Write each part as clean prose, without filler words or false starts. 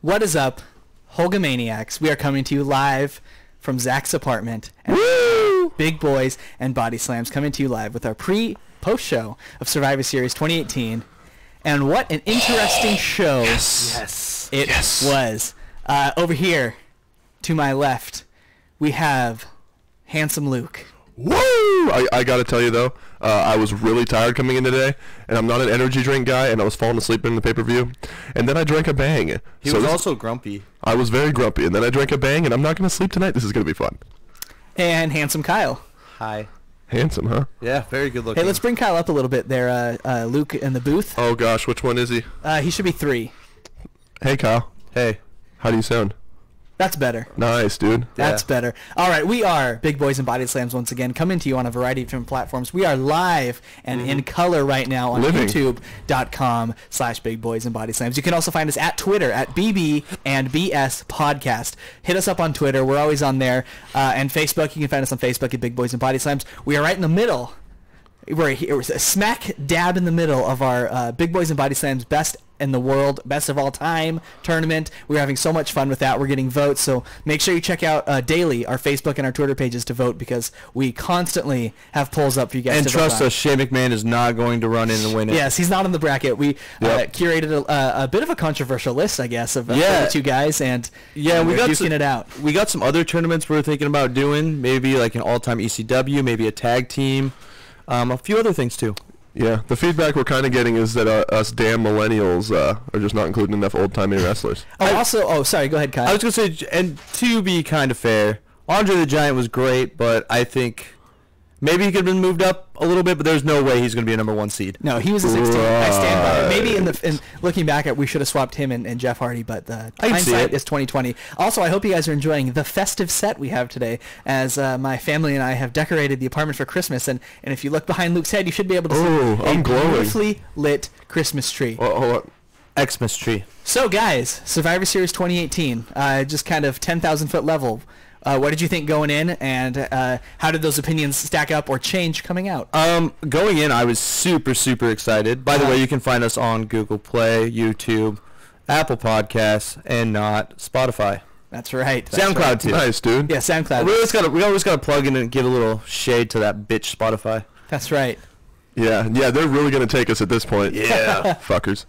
What is up, Hulkamaniacs? We are coming to you live from Zach's apartment. And Woo! Big Boys and Body Slams coming to you live with our post show of Survivor Series 2018. And what an interesting show it was. Over here, to my left, we have Handsome Luke. Woo! I gotta tell you though, I was really tired coming in today, and I'm not an energy drink guy, and I was falling asleep in the pay-per-view, and then I drank a Bang. He was also grumpy. I was very grumpy, and then I drank a Bang, and I'm not gonna sleep tonight. This is gonna be fun. And Handsome Kyle. Hi. Handsome, huh? Yeah, very good looking. Hey, let's bring Kyle up a little bit there, Luke in the booth. Oh gosh, which one is he? He should be 3. Hey Kyle, Hey. how do you sound? That's better. Nice, dude. That's better. All right, we are Big Boys and Body Slams once again, coming to you on a variety of different platforms. We are live and in color right now on YouTube.com/Big Boys and Body Slams. You can also find us at Twitter at BB and BS Podcast. Hit us up on Twitter. We're always on there. And Facebook, you can find us on Facebook at Big Boys and Body Slams. We are right in the middle. We're smack dab in the middle of our Big Boys and Body Slams best in the world, best of all time tournament. We're having so much fun with that. We're getting votes, so make sure you check out daily our Facebook and our Twitter pages to vote, because we constantly have polls up for you guys and to trust vote on. us, Shane McMahon is not going to run in and win it. Yes, he's not in the bracket. We curated a bit of a controversial list, I guess, of the two guys, and we we're got duking it out. We got some other tournaments we're thinking about doing, maybe like an all-time ECW, maybe a tag team, a few other things too. Yeah, the feedback we're kind of getting is that us damn millennials are just not including enough old-timey wrestlers. Sorry, go ahead, Kyle. I was going to say, and to be kind of fair, Andre the Giant was great, but I think maybe he could have been moved up a little bit, but there's no way he's going to be a number 1 seed. No, he was a 16. I stand by it. Maybe in looking back at, we should have swapped him and Jeff Hardy, but hindsight is 2020. Also, I hope you guys are enjoying the festive set we have today, as my family and I have decorated the apartment for Christmas, and if you look behind Luke's head, you should be able to see I'm glowing. beautifully lit Christmas tree. Hold on. Xmas tree. So, guys, Survivor Series 2018, just kind of 10,000-foot level. What did you think going in, and how did those opinions stack up or change coming out? Going in, I was super, super excited. By the way, you can find us on Google Play, YouTube, Apple Podcasts, and not Spotify. That's right. SoundCloud too. Nice, dude. Yeah, SoundCloud. We always gotta plug in and give a little shade to that bitch Spotify. That's right. Yeah, they're really gonna take us at this point. Yeah, fuckers.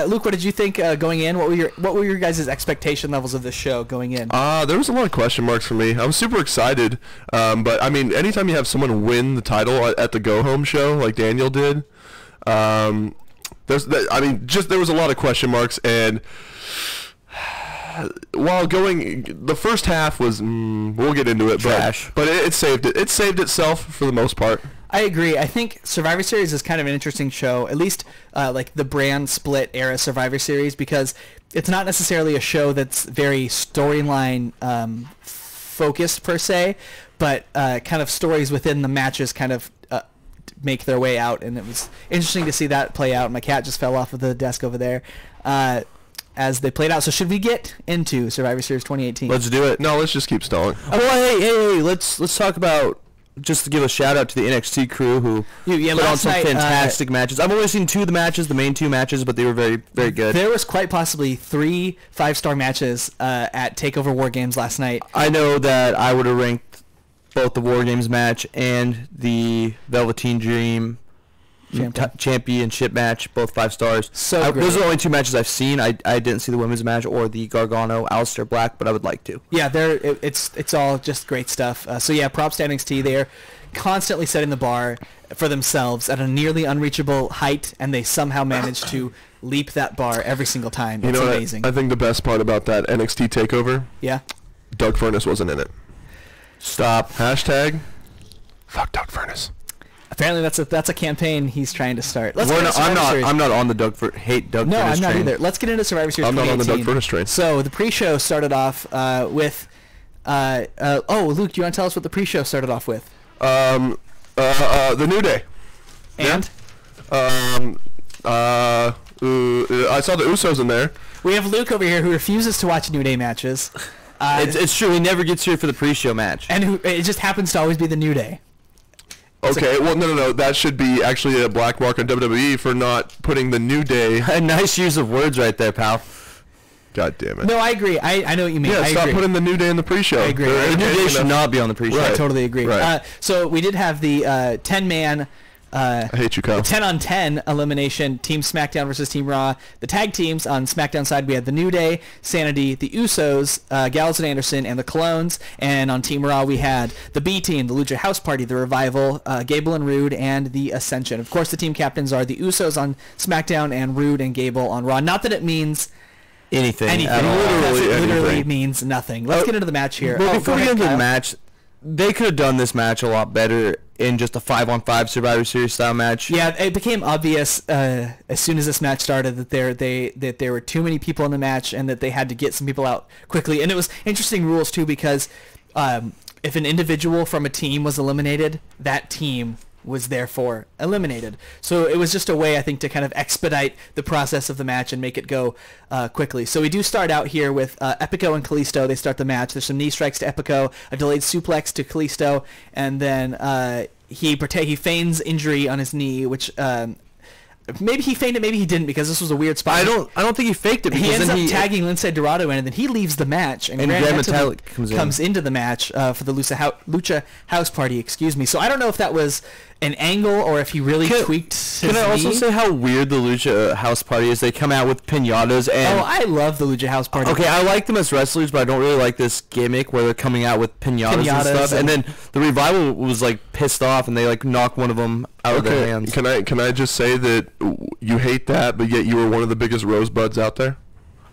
Luke, what did you think going in? What were your guys' expectation levels of this show going in? There was a lot of question marks for me. I was super excited, but I mean, anytime you have someone win the title at the Go Home show like Daniel did, there was a lot of question marks. And while the first half was, we'll get into it, trash, but it saved it. It saved itself for the most part. I agree. I think Survivor Series is kind of an interesting show, at least like the brand split era Survivor Series, because it's not necessarily a show that's very storyline focused per se, but kind of stories within the matches kind of make their way out, and it was interesting to see that play out. My cat just fell off of the desk over there as they played out. So should we get into Survivor Series 2018? Let's do it. No, let's just keep stalling. Well, hey, let's talk about, just to give a shout out to the NXT crew who put on some fantastic matches. I've only seen 2 of the matches, the main 2 matches, but they were very, very good. There was quite possibly 3 5-star matches at TakeOver War Games last night. I know that I would have ranked both the War Games match and the Velveteen Dream championship match both 5 stars. So great. Those are the only 2 matches I've seen. I didn't see the women's match or the Gargano Aleister Black, but I would like to. Yeah, it's all just great stuff. So yeah, props to NXT. They're constantly setting the bar for themselves at a nearly unreachable height, and they somehow manage to leap that bar every single time. It's amazing. I think the best part about that NXT takeover, Doug Furnas wasn't in it. Stop. Hashtag fuck Doug Furnas. Apparently that's a campaign he's trying to start. I'm not on the Doug hate Doug Furnas train. No, I'm not either. Let's get into Survivor Series 2018. I'm not on the Doug Furnas train. So the pre-show started off with Luke, do you want to tell us what the pre-show started off with? The New Day. And I saw the Usos in there. We have Luke over here who refuses to watch New Day matches. It's true. He never gets here for the pre-show match. And it just happens to always be the New Day. Okay, well, no. That should be actually a black mark on WWE for not putting the New Day. A nice use of words right there, pal. God damn it. No, I agree. I know what you mean. Yeah, stop putting the New Day in the pre-show. I agree. The New Day should not be on the pre-show. I totally agree. Right. So we did have the 10-man... I hate you, Kyle. 10-on-10 elimination, Team SmackDown versus Team Raw. The tag teams on SmackDown side, we had the New Day, Sanity, the Usos, Gallows and Anderson, and the Clones. And on Team Raw, we had the B team, the Lucha House Party, the Revival, Gable and Rude, and the Ascension. Of course, the team captains are the Usos on SmackDown and Rude and Gable on Raw. Not that it means anything. Literally means nothing. Let's get into the match here. Well, before we get into the match, they could have done this match a lot better in just a 5-on-5 Survivor Series style match. Yeah, it became obvious as soon as this match started that there were too many people in the match and that they had to get some people out quickly. And it was interesting rules too, because if an individual from a team was eliminated, that team was therefore eliminated. So it was just a way, I think, to kind of expedite the process of the match and make it go quickly. So we do start out here with Epico and Kalisto. They start the match. There's some knee strikes to Epico, a delayed suplex to Kalisto, and then he feigns injury on his knee, which maybe he feigned it, maybe he didn't, because this was a weird spot. I don't think he faked it. He ends up tagging Lince Dorado in, and then he leaves the match, and Gran Metalik comes into the match for the Lucha House Party. Excuse me. So I don't know if that was an angle or if he really tweaked his knee. Can I also say how weird the Lucha House Party is? They come out with piñatas and... Oh, I love the Lucha House Party. Okay, I like them as wrestlers, but I don't really like this gimmick where they're coming out with piñatas and stuff. And then the Revival was like pissed off, and they like knocked one of them out of their hands. Can I just say that you hate that, but yet you were one of the biggest rosebuds out there?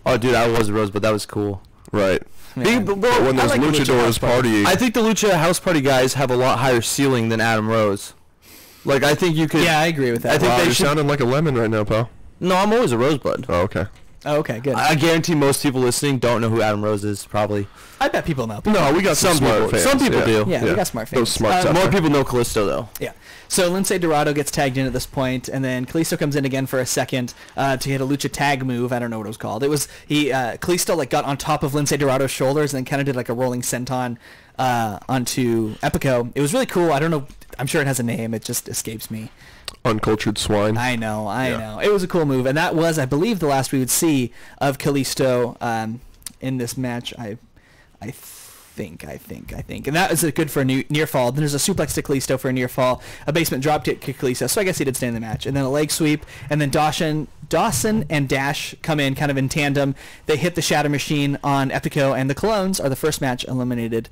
Oh, dude, I was a rosebud. That was cool. Right. But when there's luchadors partying... I think the Lucha House Party guys have a lot higher ceiling than Adam Rose. Like, I think you could... Yeah, I agree with that. I think you're sounding like a lemon right now, pal. No, I'm always a rosebud. Oh, okay. Oh, okay, good. I guarantee most people listening don't know who Adam Rose is, probably. I bet people know. No, we got some smart fans. Some people do. Yeah, we got smart fans. Those smarts more people know Kalisto, though. Yeah. So Lince Dorado gets tagged in at this point, and then Kalisto comes in again for a second to hit a lucha tag move. I don't know what it was called. It was Kalisto like got on top of Lince Dorado's shoulders and then kind of did like a rolling senton onto Epico. It was really cool. I don't know. I'm sure it has a name. It just escapes me. Uncultured swine. I know. It was a cool move, and that was, I believe, the last we would see of Kalisto in this match. I think, and that is good for a near fall. Then there's a suplex to Kalisto for a near fall, a basement drop kick to Kalisto. So I guess he did stay in the match, and then a leg sweep, and then Dawson and Dash come in kind of in tandem. They hit the Shatter Machine on Epico, and the Clones are the first match eliminated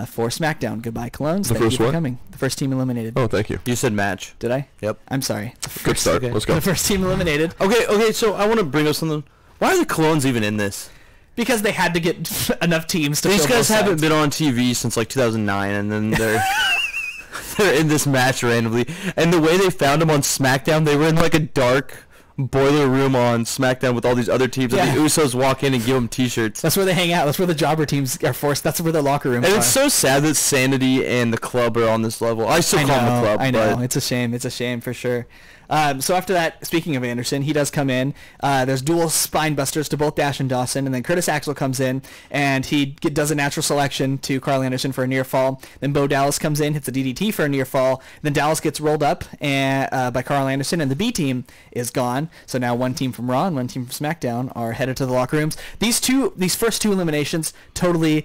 for SmackDown. Goodbye, Clones. Thank you for coming. The first team eliminated. Oh, thank you. You said match. Did I? Yep. I'm sorry. Good start. Okay. Let's go. The first team eliminated. Okay. So I want to bring up something. Why are the Clones even in this? Because they had to get enough teams to. These guys haven't been on TV since like 2009, and then they're in this match randomly. And the way they found them on SmackDown, they were in like a dark boiler room on SmackDown with all these other teams, and the Usos walk in and give them T-shirts. That's where they hang out. That's where the jobber teams are forced. That's where their locker rooms are. And it's so sad that Sanity and the Club are on this level. I still call them the Club. I know. It's a shame. It's a shame for sure. So after that, speaking of Anderson, he does come in. There's dual spine busters to both Dash and Dawson, and then Curtis Axel comes in, and he does a natural selection to Carl Anderson for a near fall. Then Bo Dallas comes in, hits a DDT for a near fall. Then Dallas gets rolled up by Carl Anderson, and the B team is gone. So now one team from Raw and one team from SmackDown are headed to the locker rooms. These first two eliminations totally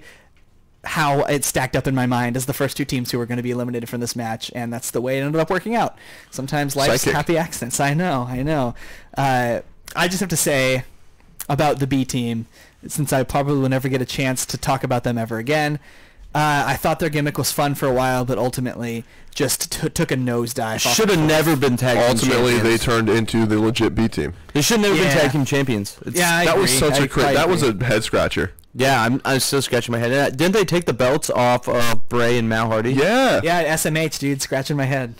how it stacked up in my mind as the first two teams who were going to be eliminated from this match, and that's the way it ended up working out. Sometimes life's happy accidents. I know. I just have to say about the B team, since I probably will never get a chance to talk about them ever again, I thought their gimmick was fun for a while, but ultimately just took a nosedive. Should have never been tag team champions. Ultimately, they turned into the legit B team. They should never been tag team champions. That was such a that was a head scratcher. Yeah, I'm still scratching my head. Didn't they take the belts off of Bray and Mal Hardy? Yeah. Yeah, SMH, dude, scratching my head.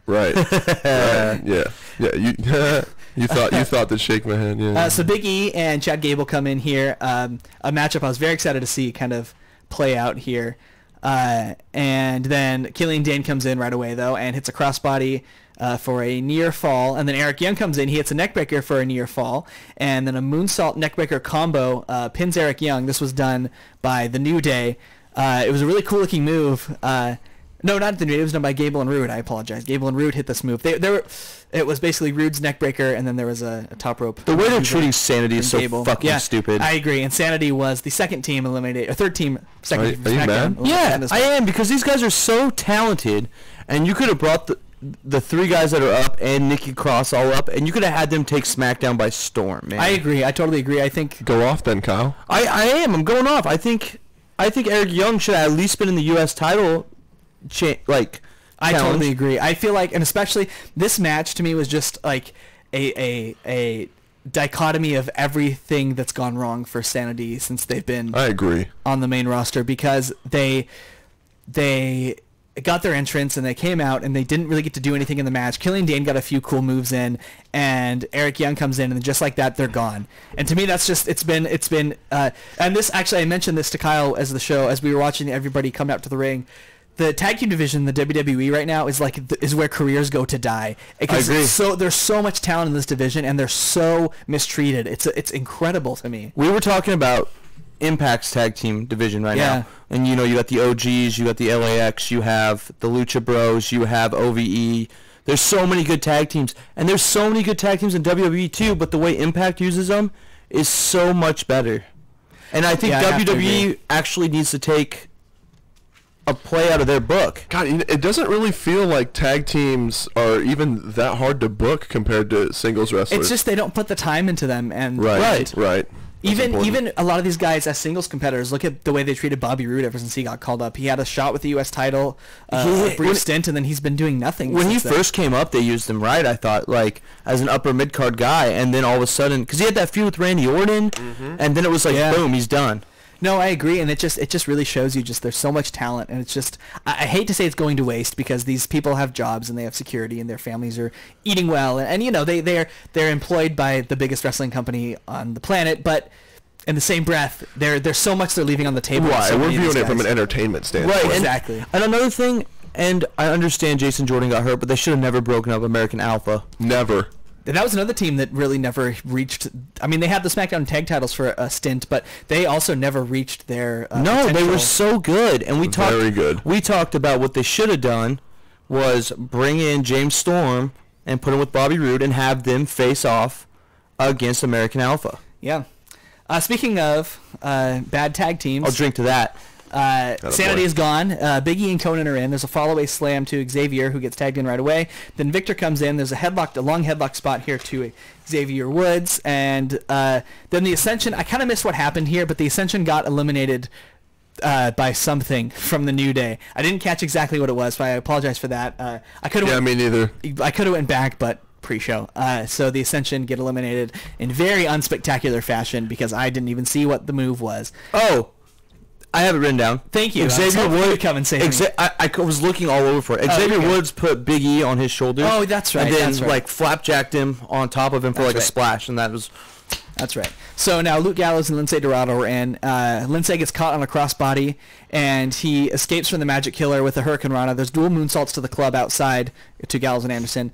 Right. Right. Yeah. You thought that shake my head. Yeah. So Big E and Chad Gable come in here. A matchup I was very excited to see kind of play out here. And then Killian Dane comes in right away though and hits a crossbody for a near fall, and then Eric Young comes in. He hits a neckbreaker for a near fall, and then a moonsault neckbreaker combo pins Eric Young. This was done by the New Day. It was a really cool looking move. No, not the New Day. It was done by Gable and Rude. I apologize. Gable and Rude hit this move. It was basically Rude's neck breaker, and then there was a top rope. The way they're treating Sanity is so Gable. fucking stupid. I agree. And Sanity was the second team eliminated, or third team, second team. Are you mad? Yeah, I am, because these guys are so talented, and you could have brought the three guys that are up and Nikki Cross all up, and you could have had them take SmackDown by storm, man. I agree. I totally agree. I think... Go off then, Kyle. I am. I'm going off. I think Eric Young should have at least been in the U.S. title, I totally agree. I feel like, and especially this match to me was just like a dichotomy of everything that's gone wrong for Sanity since they've been I agree. on the main roster, because they got their entrance and they came out and they didn't really get to do anything in the match. Killian Dane got a few cool moves in, and Eric Young comes in, and just like that, they're gone. And to me, that's just it's been and this actually, I mentioned this to Kyle as we were watching everybody come out to the ring. The tag team division, the WWE right now, is is where careers go to die. I agree. So there's so much talent in this division, and they're so mistreated. It's incredible to me. We were talking about Impact's tag team division right now, and you got the OGs, you got the LAX, you have the Lucha Bros, you have OVE. There's so many good tag teams, and there's so many good tag teams in WWE too. But the way Impact uses them is so much better, and I think WWE actually needs to take a play out of their book. God, it doesn't really feel like tag teams are even that hard to book compared to singles wrestlers. It's just they don't put the time into them, and right. Even a lot of these guys as singles competitors, look at the way they treated Bobby Roode ever since he got called up. He had a shot with the U.S. title, a brief stint, and then he's been doing nothing. When he first came up, they used him right, I thought, as an upper mid-card guy, and then all of a sudden, because he had that feud with Randy Orton, and then it was boom, he's done. No, I agree, and it just really shows you there's so much talent, and it's just I hate to say it's going to waste, because these people have jobs and they have security and their families are eating well, and they're employed by the biggest wrestling company on the planet, but in the same breath, there's so much they're leaving on the table. Right, we're viewing it from an entertainment standpoint. Right, exactly. And another thing, and I understand Jason Jordan got hurt, but they should have never broken up American Alpha. Never. That was another team that really never reached. I mean, they had the SmackDown tag titles for a stint, but they also never reached their. No, they were so good, and very good. We talked about what they should have done was bring in James Storm and put him with Bobby Roode and have them face off against American Alpha. Yeah. Speaking of bad tag teams, I'll drink to that. Sanity is gone. Big E and Conan are in. There's a fall-away slam to Xavier, who gets tagged in right away. Then Victor comes in. There's a long headlock spot here to Xavier Woods. And then the Ascension, I kind of missed what happened here, but the Ascension got eliminated by something from the New Day. I didn't catch exactly what it was, so I apologize for that. I could have. Yeah, me neither. I could have went back, but pre-show. So the Ascension get eliminated in very unspectacular fashion, because I didn't even see what the move was. Oh, I have it written down. Thank you. Xavier Woods come and say I was looking all over for it. Xavier Woods put Big E on his shoulders. Oh, that's right. And then flapjacked him on top of him for a splash, and that was. That's right. So now Luke Gallows and Lince Dorado are in. Lince gets caught on a crossbody, and he escapes from the Magic Killer with a Hurricane Rana. There's dual moonsaults to the club outside to Gallows and Anderson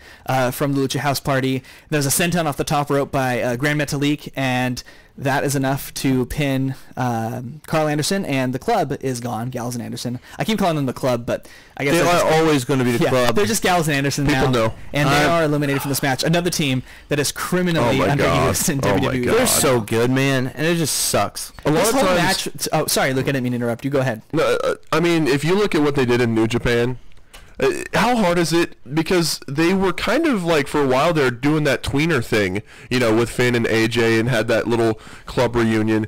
from the Lucha House Party. There's a senton off the top rope by Grand Metalik, and that is enough to pin Carl Anderson, and the club is gone. Gallows and Anderson. I keep calling them the club, but I guess they are always going to be the club. They're just Gallows and Anderson now. People know. And they are eliminated from this match. Another team that is criminally underused in WWE. They're so good, man, and it just sucks. A lot this of whole times, match. Oh, sorry, Luke. I didn't mean to interrupt you. Go ahead. No, I mean, if you look at what they did in New Japan, how hard is it? Because they were kind of for a while they're doing that tweener thing, with Finn and AJ, and had that little club reunion.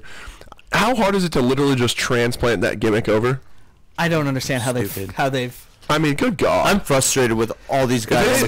How hard is it to literally just transplant that gimmick over? I don't understand how they've. I mean, good God. I'm frustrated with all these guys.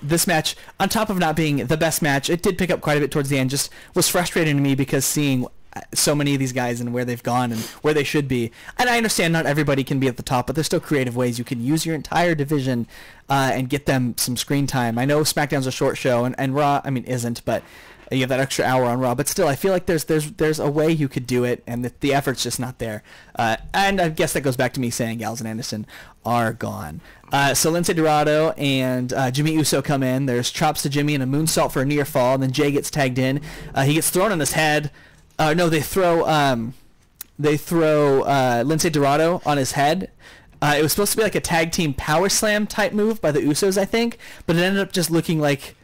This match, on top of not being the best match, it did pick up quite a bit towards the end. Just was frustrating to me, because seeing so many of these guys and where they've gone and where they should be. And I understand not everybody can be at the top, but there's still creative ways you can use your entire division and get them some screen time. I know SmackDown's a short show, and Raw, isn't, but you have that extra hour on Raw. But still, I feel like there's a way you could do it, and the effort's just not there. And I guess that goes back to me saying Gallows and Anderson are gone. So Lince Dorado and Jimmy Uso come in. There's chops to Jimmy and a moonsault for a near fall, and then Jay gets tagged in. He gets thrown on his head. No, they throw Lince Dorado on his head. It was supposed to be like a tag team power slam type move by the Usos, I think, but it ended up just looking like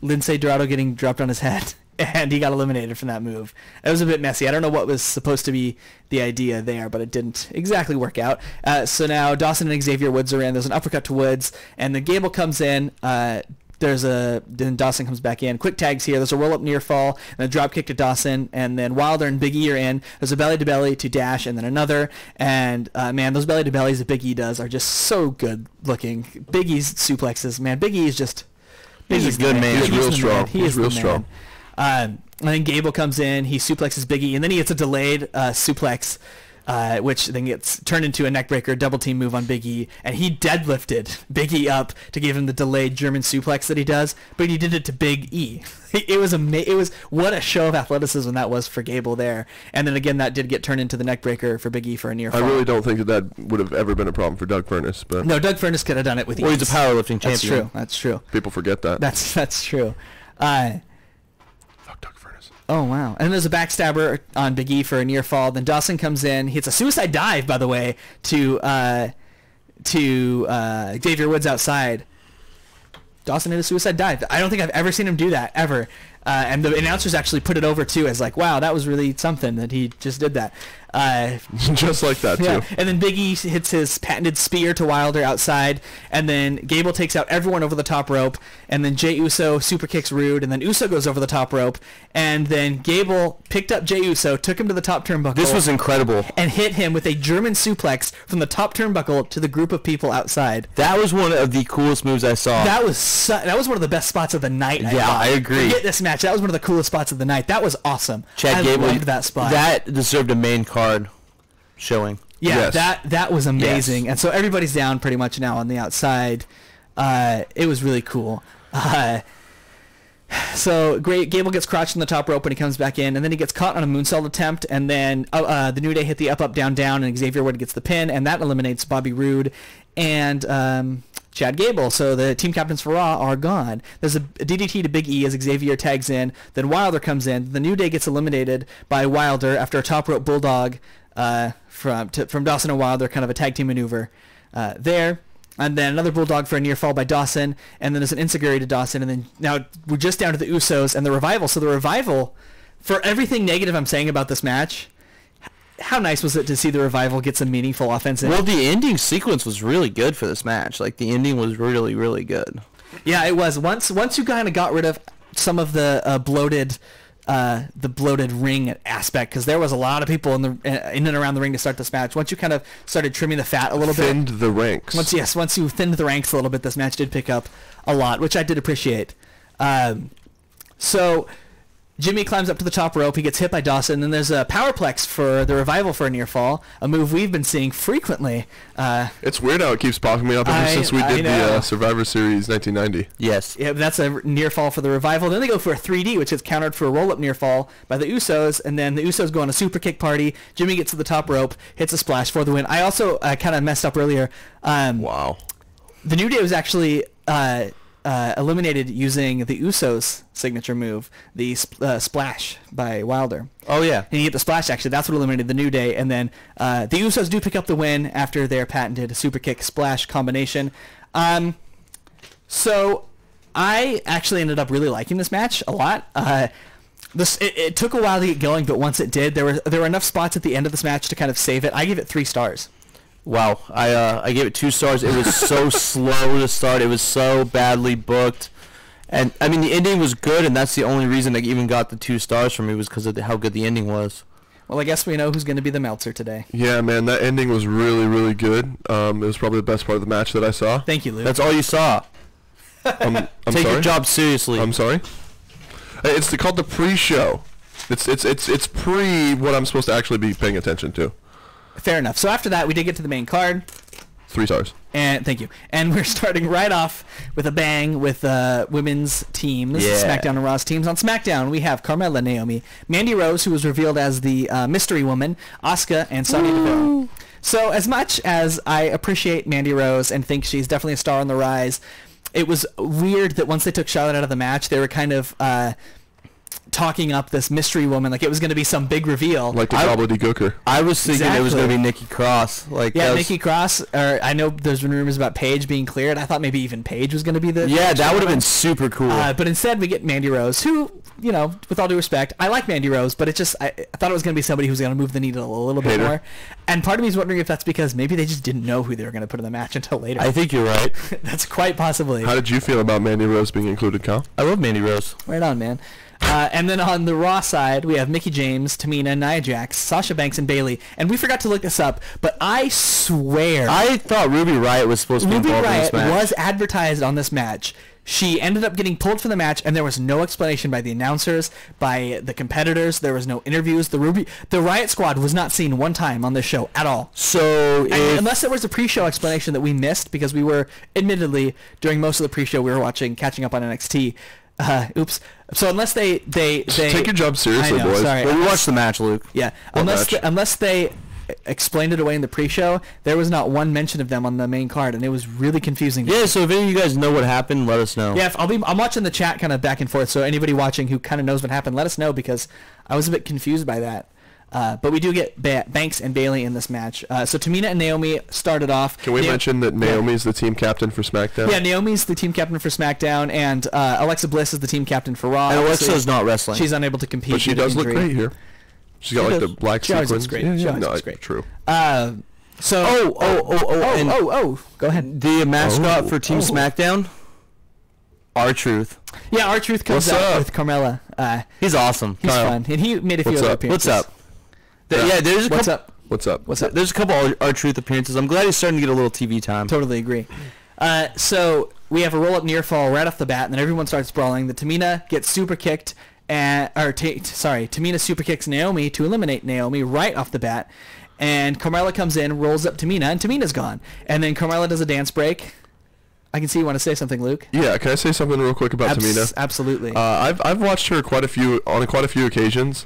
Lince Dorado getting dropped on his head, and he got eliminated from that move. It was a bit messy. I don't know what was supposed to be the idea there, but it didn't exactly work out. So now Dawson and Xavier Woods are in. There's an uppercut to Woods, and then Gable comes in. Then Dawson comes back in. Quick tags here. There's a roll-up near fall and a drop kick to Dawson, and then Wilder and Big E are in. There's a belly-to-belly to Dash, and then another. And, man, those belly-to-bellies that Big E does are just so good looking. Big E's suplexes, man. Big E is just... He's a good man. He's real strong. He's real strong. And then Gable comes in. He suplexes Big E, and then he gets a delayed suplex, which then gets turned into a neckbreaker double team move on Big E, and he deadlifted Big E up to give him the delayed German suplex that he does, but he did it to Big E. It was what a show of athleticism that was for Gable there. And then again, that did get turned into the neckbreaker for Big E for a near fall. I really don't think that would have ever been a problem for Doug Furnas, but no, Doug Furnas could have done it with ease. Well, he's a powerlifting champion. That's true. People forget that. That's true. Fuck Doug Furnas. Oh, wow. And there's a backstabber on Big E for a near fall. Then Dawson comes in. He hits a suicide dive, by the way, to Xavier Woods outside. Dawson did a suicide dive. I don't think I've ever seen him do that, ever. And the announcers actually put it over, too, as like, wow, that was really something that he just did that. Just like that, yeah. too. And then Big E hits his patented spear to Wilder outside, and then Gable takes out everyone over the top rope, and then Jey Uso super kicks Rude, and then Uso goes over the top rope, and then Gable picked up Jey Uso, took him to the top turnbuckle. This was incredible. And hit him with a German suplex from the top turnbuckle to the group of people outside. That was one of the coolest moves I saw. That was one of the best spots of the night. I agree. Forget this match. That was one of the coolest spots of the night. That was awesome. Chad Gable, loved that spot. That deserved a main card showing. Yeah, Yes. that was amazing. Yes. And so everybody's down pretty much now on the outside. It was really cool. So great. Gable gets crotched on the top rope when he comes back in, and then he gets caught on a moonsault attempt, and then the New Day hit the up, down, down, and Xavier Wood gets the pin, and that eliminates Bobby Roode and Chad Gable. So the team captains for Raw are gone. There's a DDT to Big E as Xavier tags in. Then Wilder comes in. The New Day gets eliminated by Wilder after a top rope bulldog from Dawson and Wilder, kind of a tag team maneuver there. And then another bulldog for a near fall by Dawson, and then there's an enziguri to Dawson, and then now we're just down to the Usos and the Revival. So the Revival, for everything negative I'm saying about this match, how nice was it to see the Revival get some meaningful offense in? Well, the ending sequence was really good for this match. Like, the ending was really, really good. Yeah, it was. Once you kind of got rid of some of the bloated ring aspect, because there was a lot of people in and around the ring to start this match. Once you kind of started trimming the fat a little bit, Thinned the ranks. once you thinned the ranks a little bit, this match did pick up a lot, which I did appreciate. So Jimmy climbs up to the top rope. He gets hit by Dawson. Then there's a powerplex for the Revival for a near fall, a move we've been seeing frequently. It's weird how it keeps popping me up ever since we did the Survivor Series 1990. Yes. Yeah, that's a near fall for the Revival. Then they go for a 3D, which is countered for a roll-up near fall by the Usos, and then the Usos go on a super kick party. Jimmy gets to the top rope, hits a splash for the win. I also kind of messed up earlier. Wow. The New Day was actually eliminated using the Usos' signature move, the splash by Wilder. Oh, yeah. And you get the splash, actually. That's what eliminated the New Day. And then the Usos do pick up the win after their patented super kick splash combination. So I actually ended up really liking this match a lot. It took a while to get going, but once it did, there were enough spots at the end of this match to kind of save it. I give it 3 stars. Wow. I gave it 2 stars. It was so slow to start. It was so badly booked. And, I mean, the ending was good, and that's the only reason I even got the 2 stars from me was because of how good the ending was. Well, I guess we know who's going to be the Meltzer today. Yeah, man, that ending was really, really good. It was probably the best part of the match that I saw. Thank you, Luke. That's all you saw. I'm Take sorry? your job seriously. I'm sorry? It's called the pre-show. It's pre what I'm supposed to actually be paying attention to. Fair enough. So after that, we did get to the main card. 3 stars. And thank you. And we're starting right off with a bang with women's teams, Yeah. SmackDown and Raw's teams. On SmackDown, we have Carmella, Naomi, Mandy Rose, who was revealed as the mystery woman, Asuka, and Sonya Deville. So as much as I appreciate Mandy Rose and think she's definitely a star on the rise, it was weird that once they took Charlotte out of the match, they were kind of talking up this mystery woman like it was going to be some big reveal. Like the gobbledygooker. I was thinking it was going to be Nikki Cross. Like Nikki Cross. Or I know there's been rumors about Paige being cleared. I thought maybe even Paige was going to be the. Yeah, that would have been super cool. But instead we get Mandy Rose, who, you know, with all due respect, I like Mandy Rose, but it just I thought it was going to be somebody who was going to move the needle a little bit more. And part of me is wondering if that's because maybe they just didn't know who they were going to put in the match until later. I think you're right. That's quite possibly. How did you feel about Mandy Rose being included, Kyle? I love Mandy Rose. Right on, man. And then on the Raw side, we have Mickie James, Tamina, Nia Jax, Sasha Banks, and Bayley. And we forgot to look this up, but I swear... I thought Ruby Riott was supposed to be involved in this match. Ruby Riott was advertised on this match. She ended up getting pulled from the match, and there was no explanation by the announcers, by the competitors. There was no interviews. The Riott Squad was not seen one time on this show at all. So, unless there was a pre-show explanation that we missed, because we were, admittedly, during most of the pre-show, we were catching up on NXT. Oops. So unless they take your job seriously, I know, boys. Sorry. Well, we watched the match, Luke. Yeah. Unless they explained it away in the pre-show, there was not one mention of them on the main card, and it was really confusing. Yeah. So if any of you guys know what happened, let us know. Yeah. I'm watching the chat kind of back and forth. So anybody watching who kind of knows what happened, let us know, because I was a bit confused by that. But we do get Banks and Bayley in this match. So Tamina and Naomi started off. Can we mention that Naomi's the team captain for SmackDown? Yeah, Naomi's the team captain for SmackDown, and Alexa Bliss is the team captain for Raw. And Alexa's not wrestling. She's unable to compete. But she does look great here. She's got like the black sequins. She always looks great. Yeah, she always looks great. great. True. Go ahead. The mascot for Team SmackDown, R-Truth. Yeah, R-Truth comes out with Carmella. He's awesome. He's fun, and he made a few other appearances. What's up? There's a What's couple. up? What's up? What's up? There's a couple R-Truth appearances. I'm glad he's starting to get a little TV time. Totally agree. So we have a roll-up near fall right off the bat, and then everyone starts brawling. The Tamina gets super kicked, Tamina super kicks Naomi to eliminate Naomi right off the bat, and Carmella comes in, rolls up Tamina, and Tamina's gone. And then Carmella does a dance break. I can see you want to say something, Luke. Yeah, can I say something real quick about Tamina? Absolutely. I've watched her on quite a few occasions.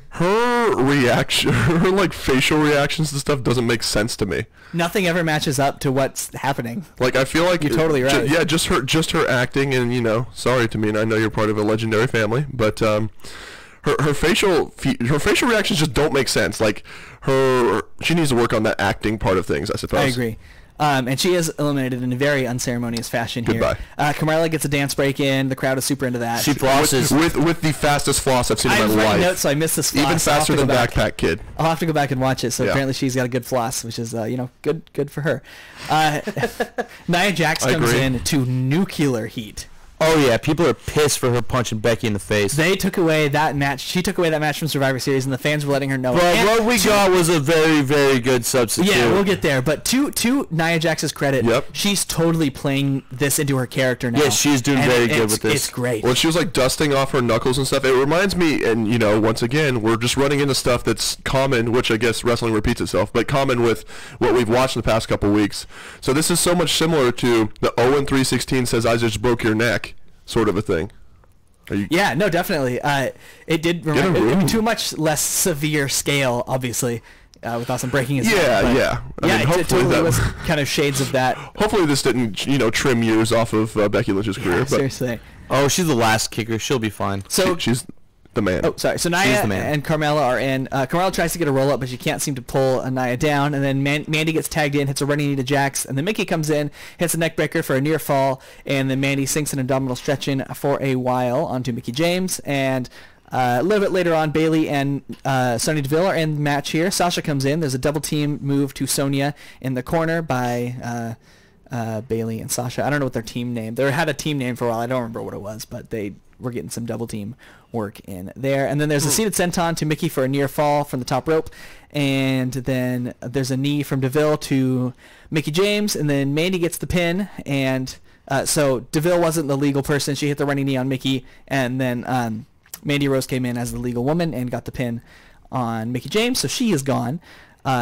Her reaction, her like facial reactions to stuff doesn't make sense to me. Nothing ever matches up to what's happening. Like I feel like you're totally right. Just her acting, and sorry Tamina, I know you're part of a legendary family, but her facial reactions just don't make sense. Like she needs to work on that acting part of things, I suppose. I agree. And she is eliminated in a very unceremonious fashion here. Goodbye. Carmella gets a dance break in. The crowd is super into that. She flosses with the fastest floss I've seen in my life. I'm writing notes, so I missed this floss. Even faster than Backpack Kid. I'll have to go back and watch it. So apparently she's got a good floss, which is good for her. Nia Jax comes in to nuclear heat. Oh yeah, people are pissed for her punching Becky in the face. They took away that match. She took away that match from Survivor Series, and the fans were letting her know. But what we got was a very, very good substitute. Yeah, we'll get there. But to Nia Jax's credit, she's totally playing this into her character now. Yeah, she's doing very good with this. It's great. Well, she was like dusting off her knuckles and stuff. It reminds me, and once again, we're just running into stuff that's common, which I guess wrestling repeats itself, but common with what we've watched in the past couple weeks. So this is so much similar to the 0-3-16 says I just broke your neck sort of a thing. Yeah, no, definitely. It did remind me to a much less severe scale, obviously, with Awesome breaking his neck. Yeah. I mean, it totally was kind of shades of that. Hopefully this didn't, trim years off of Becky Lynch's career. But seriously. Oh, she's the last kicker. She'll be fine. So she's the man. Oh, sorry. So Nia and Carmella are in. Carmella tries to get a roll-up, but she can't seem to pull Nia down. And then Mandy gets tagged in, hits a running knee to Jax. And then Mickie comes in, hits a neck breaker for a near fall. And then Mandy sinks an abdominal stretch-in for a while onto Mickie James. And a little bit later on, Bayley and Sonya Deville are in the match here. Sasha comes in. There's a double team move to Sonya in the corner by Bayley and Sasha. I don't know what their team name. They had a team name for a while. I don't remember what it was, but we're getting some double team work in there. And then there's a seated senton to Mickie for a near fall from the top rope. And then there's a knee from Deville to Mickie James. And then Mandy gets the pin. And so Deville wasn't the legal person. She hit the running knee on Mickie. And then Mandy Rose came in as the legal woman and got the pin on Mickie James. So she is gone.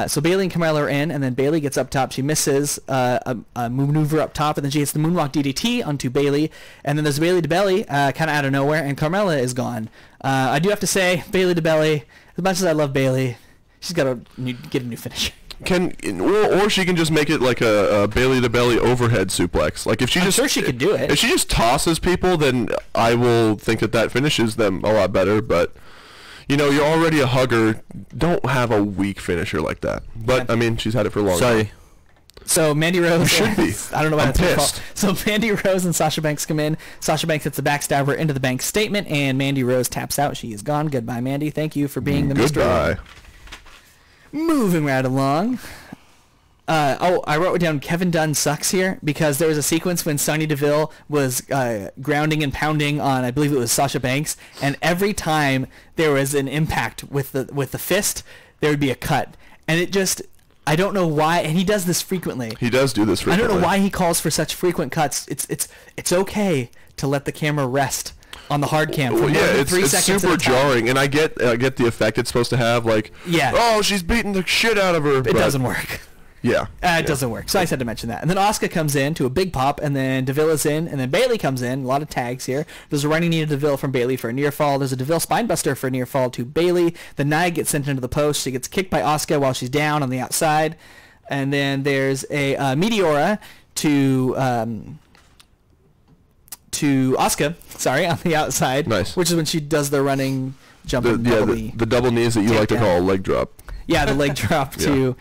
So Bayley and Carmella are in, and then Bayley gets up top. She misses a maneuver up top, and then she hits the moonwalk DDT onto Bayley. And then there's Bayley to belly, kind of out of nowhere, and Carmella is gone. I do have to say, Bayley to belly, as much as I love Bayley, she's got to get a new finisher. or she can just make it like a belly to belly overhead suplex. Like if I'm sure she could do it. If she just tosses people, then I will think that finishes them a lot better. But you know, you're already a hugger. Don't have a weak finisher like that. But I mean, she's had it for a long time. So Mandy Rose should be. I don't know why I'm that's her pissed. fault. So Mandy Rose and Sasha Banks come in. Sasha Banks hits the backstabber into the Banks statement, and Mandy Rose taps out. She is gone. Goodbye, Mandy. Thank you for being the mystery. Goodbye. Moving right along. I wrote down Kevin Dunn sucks here because there was a sequence when Sonya Deville was grounding and pounding on, I believe it was Sasha Banks, and every time there was an impact with the fist, there would be a cut, and it just, I don't know why, and he does this frequently. He does do this frequently. I don't know why he calls for such frequent cuts. It's okay to let the camera rest on the hard cam for more than 3 seconds it's super at a time. jarring, and I get the effect it's supposed to have. Like, oh, she's beating the shit out of her. It doesn't work. Yeah. It doesn't work. So I said to mention that. And then Asuka comes in to a big pop, and then Deville is in, and then Bayley comes in. A lot of tags here. There's a running knee to Deville from Bayley for a near fall. There's a Deville spinebuster for a near fall to Bayley. Then Nia gets sent into the post. She gets kicked by Asuka while she's down on the outside. And then there's a Meteora to Asuka, on the outside. Nice. Which is when she does the running jump and double knee. The double knees that you like to call a leg drop. Yeah, the leg drop to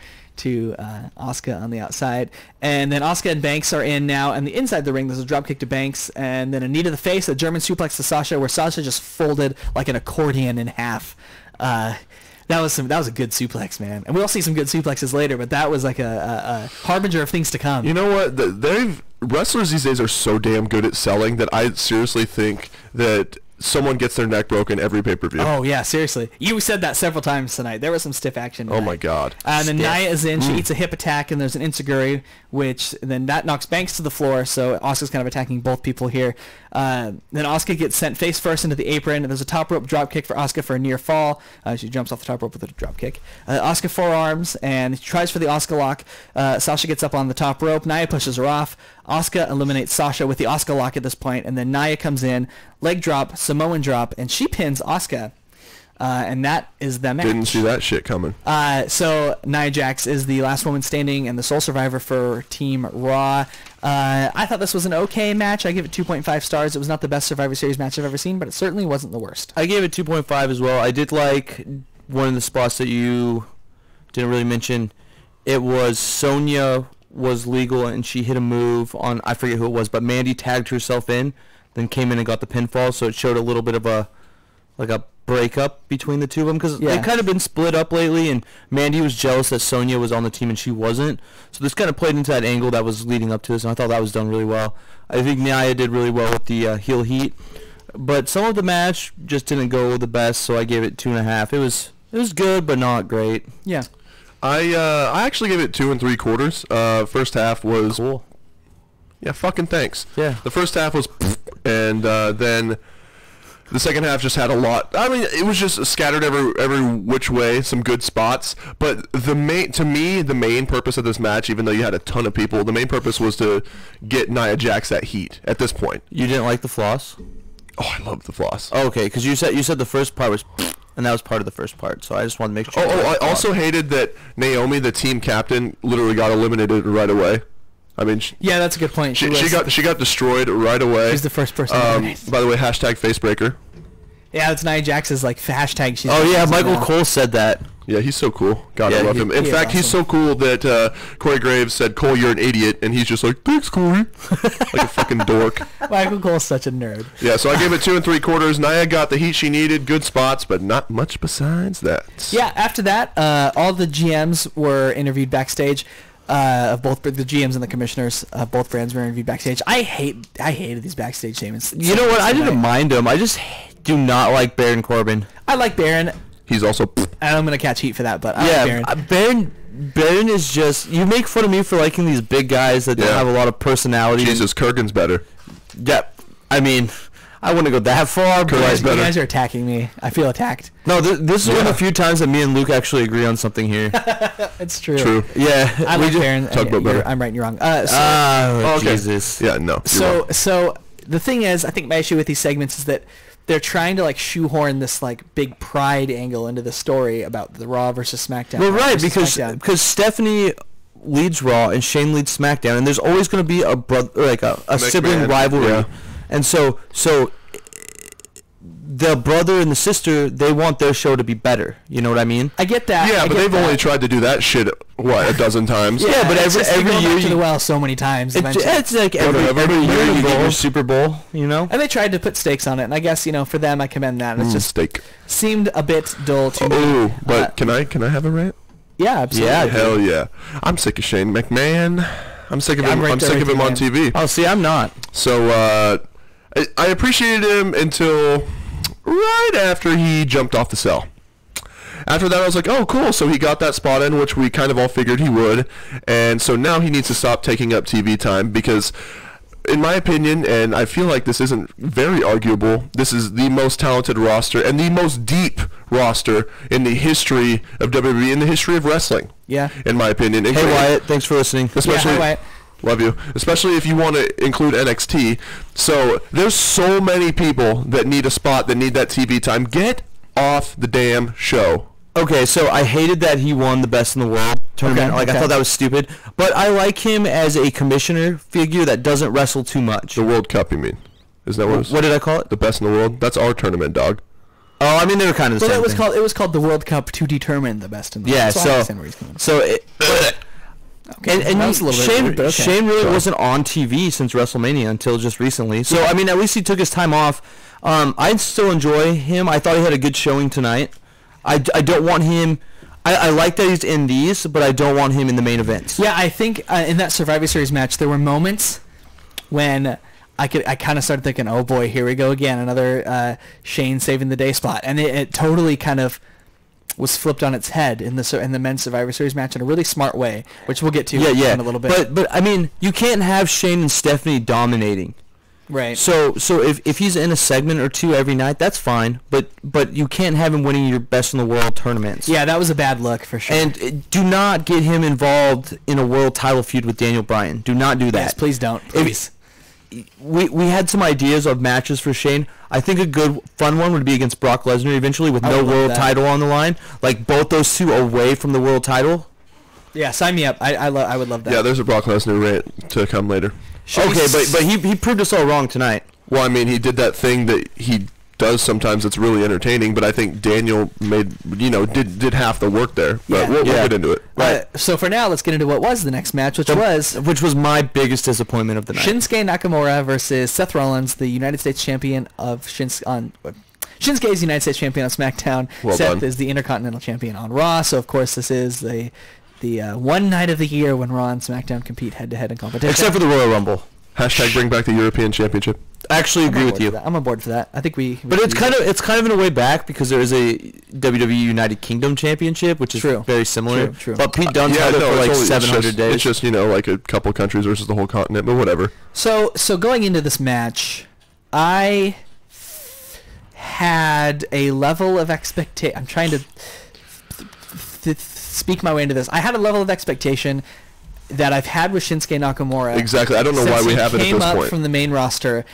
Asuka on the outside. And then Asuka and Banks are in now, and the inside the ring there's a drop kick to Banks, and then a knee to the face, a German suplex to Sasha, where Sasha just folded like an accordion in half. That was a good suplex, man. And we'll see some good suplexes later, but that was like a harbinger of things to come. You know what? Wrestlers these days are so damn good at selling that I seriously think that someone gets their neck broken every pay-per-view. Oh, yeah, seriously. You said that several times tonight. There was some stiff action tonight. Oh, my God. And then Nia is in. She eats a hip attack, and there's an enziguri, which then that knocks Banks to the floor, so Asuka's kind of attacking both people here. Then Asuka gets sent face first into the apron, and there's a top rope drop kick for Asuka for a near fall. She jumps off the top rope with a drop kick. Asuka forearms, and she tries for the Asuka lock. Sasha gets up on the top rope. Nia pushes her off. Asuka eliminates Sasha with the Asuka lock at this point, and then Nia comes in, leg drop, Samoan drop, and she pins Asuka. And that is the match. Didn't see that shit coming. So Nia Jax is the last woman standing and the sole survivor for Team Raw. I thought this was an okay match. I give it 2.5 stars. It was not the best Survivor Series match I've ever seen, but it certainly wasn't the worst. I gave it 2.5 as well. I did like one of the spots that you didn't really mention. It was Sonya was legal and she hit a move on, I forget who it was, but Mandy tagged herself in, then came in and got the pinfall, so it showed a little bit of a breakup between the two of them, because they've kind of been split up lately, and Mandy was jealous that Sonya was on the team and she wasn't, so this kind of played into that angle that was leading up to this, and I thought that was done really well. I think Nia did really well with the heel heat, but some of the match just didn't go the best, so I gave it 2.5. It was good, but not great. Yeah. I actually gave it 2 3/4. First half was cool. Yeah, fucking thanks. Yeah. The first half was, and then the second half just had a lot. I mean, it was just scattered every which way, some good spots. But the main purpose of this match, even though you had a ton of people, the main purpose was to get Nia Jax that heat at this point. You didn't like the floss? Oh, I love the floss. Oh, okay, because you said the first part was, and that was part of the first part, so I just wanted to make sure. I also hated that Naomi, the team captain, literally got eliminated right away. I mean, yeah, that's a good point. She got destroyed right away. She's the first person. By the way, hashtag facebreaker. Yeah, it's Nia Jax's like hashtag. She's Michael Cole said that. Yeah, he's so cool. God, I love him. In fact, he's so cool that Corey Graves said, "Cole, you're an idiot," and he's just like, "Thanks, Corey," like a fucking dork. Michael Cole's such a nerd. Yeah, so I gave it 2 3/4. Nia got the heat she needed, good spots, but not much besides that. Yeah, after that, all the GMs were interviewed backstage. Of both the GMs and the commissioners, both brands were interviewed backstage. I hated these backstage statements. You know what? I didn't mind them. I just do not like Baron Corbin. I like Baron. He's also. And I'm gonna catch heat for that, but I like Baron. Baron is just, you make fun of me for liking these big guys that don't have a lot of personality. Jesus, Kurgan's better. Yeah, I mean, I wouldn't go that far, but you guys are attacking me. I feel attacked. No, this is one of the few times that me and Luke actually agree on something here. It's true. True. Yeah, I like Baron. Talk about better. I'm right and you're wrong. Okay. Jesus. Yeah, no. So the thing is, I think my issue with these segments is that they're trying to like shoehorn this like big pride angle into the story about the Raw versus SmackDown. Well, right, versus because Stephanie leads Raw and Shane leads SmackDown, and there's always going to be a brother, like a sibling rivalry, yeah. and so the brother and the sister, they want their show to be better. You know what I mean? I get that. Yeah, but they've only tried to do that shit what, a dozen times. Yeah, but every year to the well so many times. It's like every year you get your Super Bowl, you know. And they tried to put stakes on it, and I guess for them I commend that. And it's just steak seemed a bit dull to me. Oh, but can I have a rant? Yeah, absolutely. Yeah, hell yeah. I'm sick of Shane McMahon. I'm sick of him. I'm sick of him on TV. Oh, see, I'm not. So I appreciated him until right after he jumped off the cell. After that, I was like, oh, cool. So he got that spot in, which we kind of all figured he would. And so now he needs to stop taking up TV time because, in my opinion, and I feel like this isn't very arguable, this is the most talented roster and the most deep roster in the history of WWE, in the history of wrestling. Yeah. In my opinion. Hey, Wyatt, thanks for listening. Especially, hi, Wyatt. Love you. Especially if you want to include NXT. So there's so many people that need a spot, that need that TV time. Get off the damn show. Okay, so I hated that he won the Best in the World tournament. I thought that was stupid. But I like him as a commissioner figure that doesn't wrestle too much. The World Cup, you mean? Is that what it was? What did I call it? The Best in the World? That's our tournament, dog. Oh, I mean, they were kind of the same thing. It was called the World Cup to determine the best in the world. Yeah, So I understand where he's coming from. And that was a little bit rude, but okay. Shane really wasn't on TV since WrestleMania until just recently. So, I mean, at least he took his time off. I still enjoy him. I thought he had a good showing tonight. I don't want him... I like that he's in these, but I don't want him in the main events. Yeah, I think in that Survivor Series match, there were moments when I kind of started thinking, oh boy, here we go again, another Shane saving the day spot. And it totally kind of was flipped on its head in the men's Survivor Series match in a really smart way, which we'll get to in a little bit. But I mean, you can't have Shane and Stephanie dominating. Right. So if he's in a segment or two every night, that's fine. But you can't have him winning your Best in the World tournaments. Yeah, that was a bad look for sure. And do not get him involved in a world title feud with Daniel Bryan. Do not do that. Yes, please don't. Please. We had some ideas of matches for Shane. I think a good fun one would be against Brock Lesnar eventually with no world title on the line. Like both those two away from the world title. Yeah, sign me up. I would love that. Yeah, there's a Brock Lesnar rant to come later. Okay, but he proved us all wrong tonight. Well, I mean, he did that thing that he does sometimes that's really entertaining, but I think Daniel did half the work there. But we'll get into it. Right. So for now, let's get into what was the next match, which was my biggest disappointment of the night. Shinsuke Nakamura versus Seth Rollins, the United States champion of Shinsuke is the United States champion on SmackDown. Seth is the Intercontinental champion on Raw. So of course this is the one night of the year when Raw and SmackDown compete head-to-head in competition. Except for the Royal Rumble. # bring back the European Championship. I actually agree with you. I'm on board for that. I think But it's kind of in a way back because there is a WWE United Kingdom Championship, which is very similar. True. But Pete Dunne's had it for like 700 days. It's just like a couple countries versus the whole continent, but whatever. So going into this match, I had a level of expectation. I'm trying to speak my way into this. I had a level of expectation that I've had with Shinsuke Nakamura. Exactly. I don't know why we have it at this point. Came up from the main roster,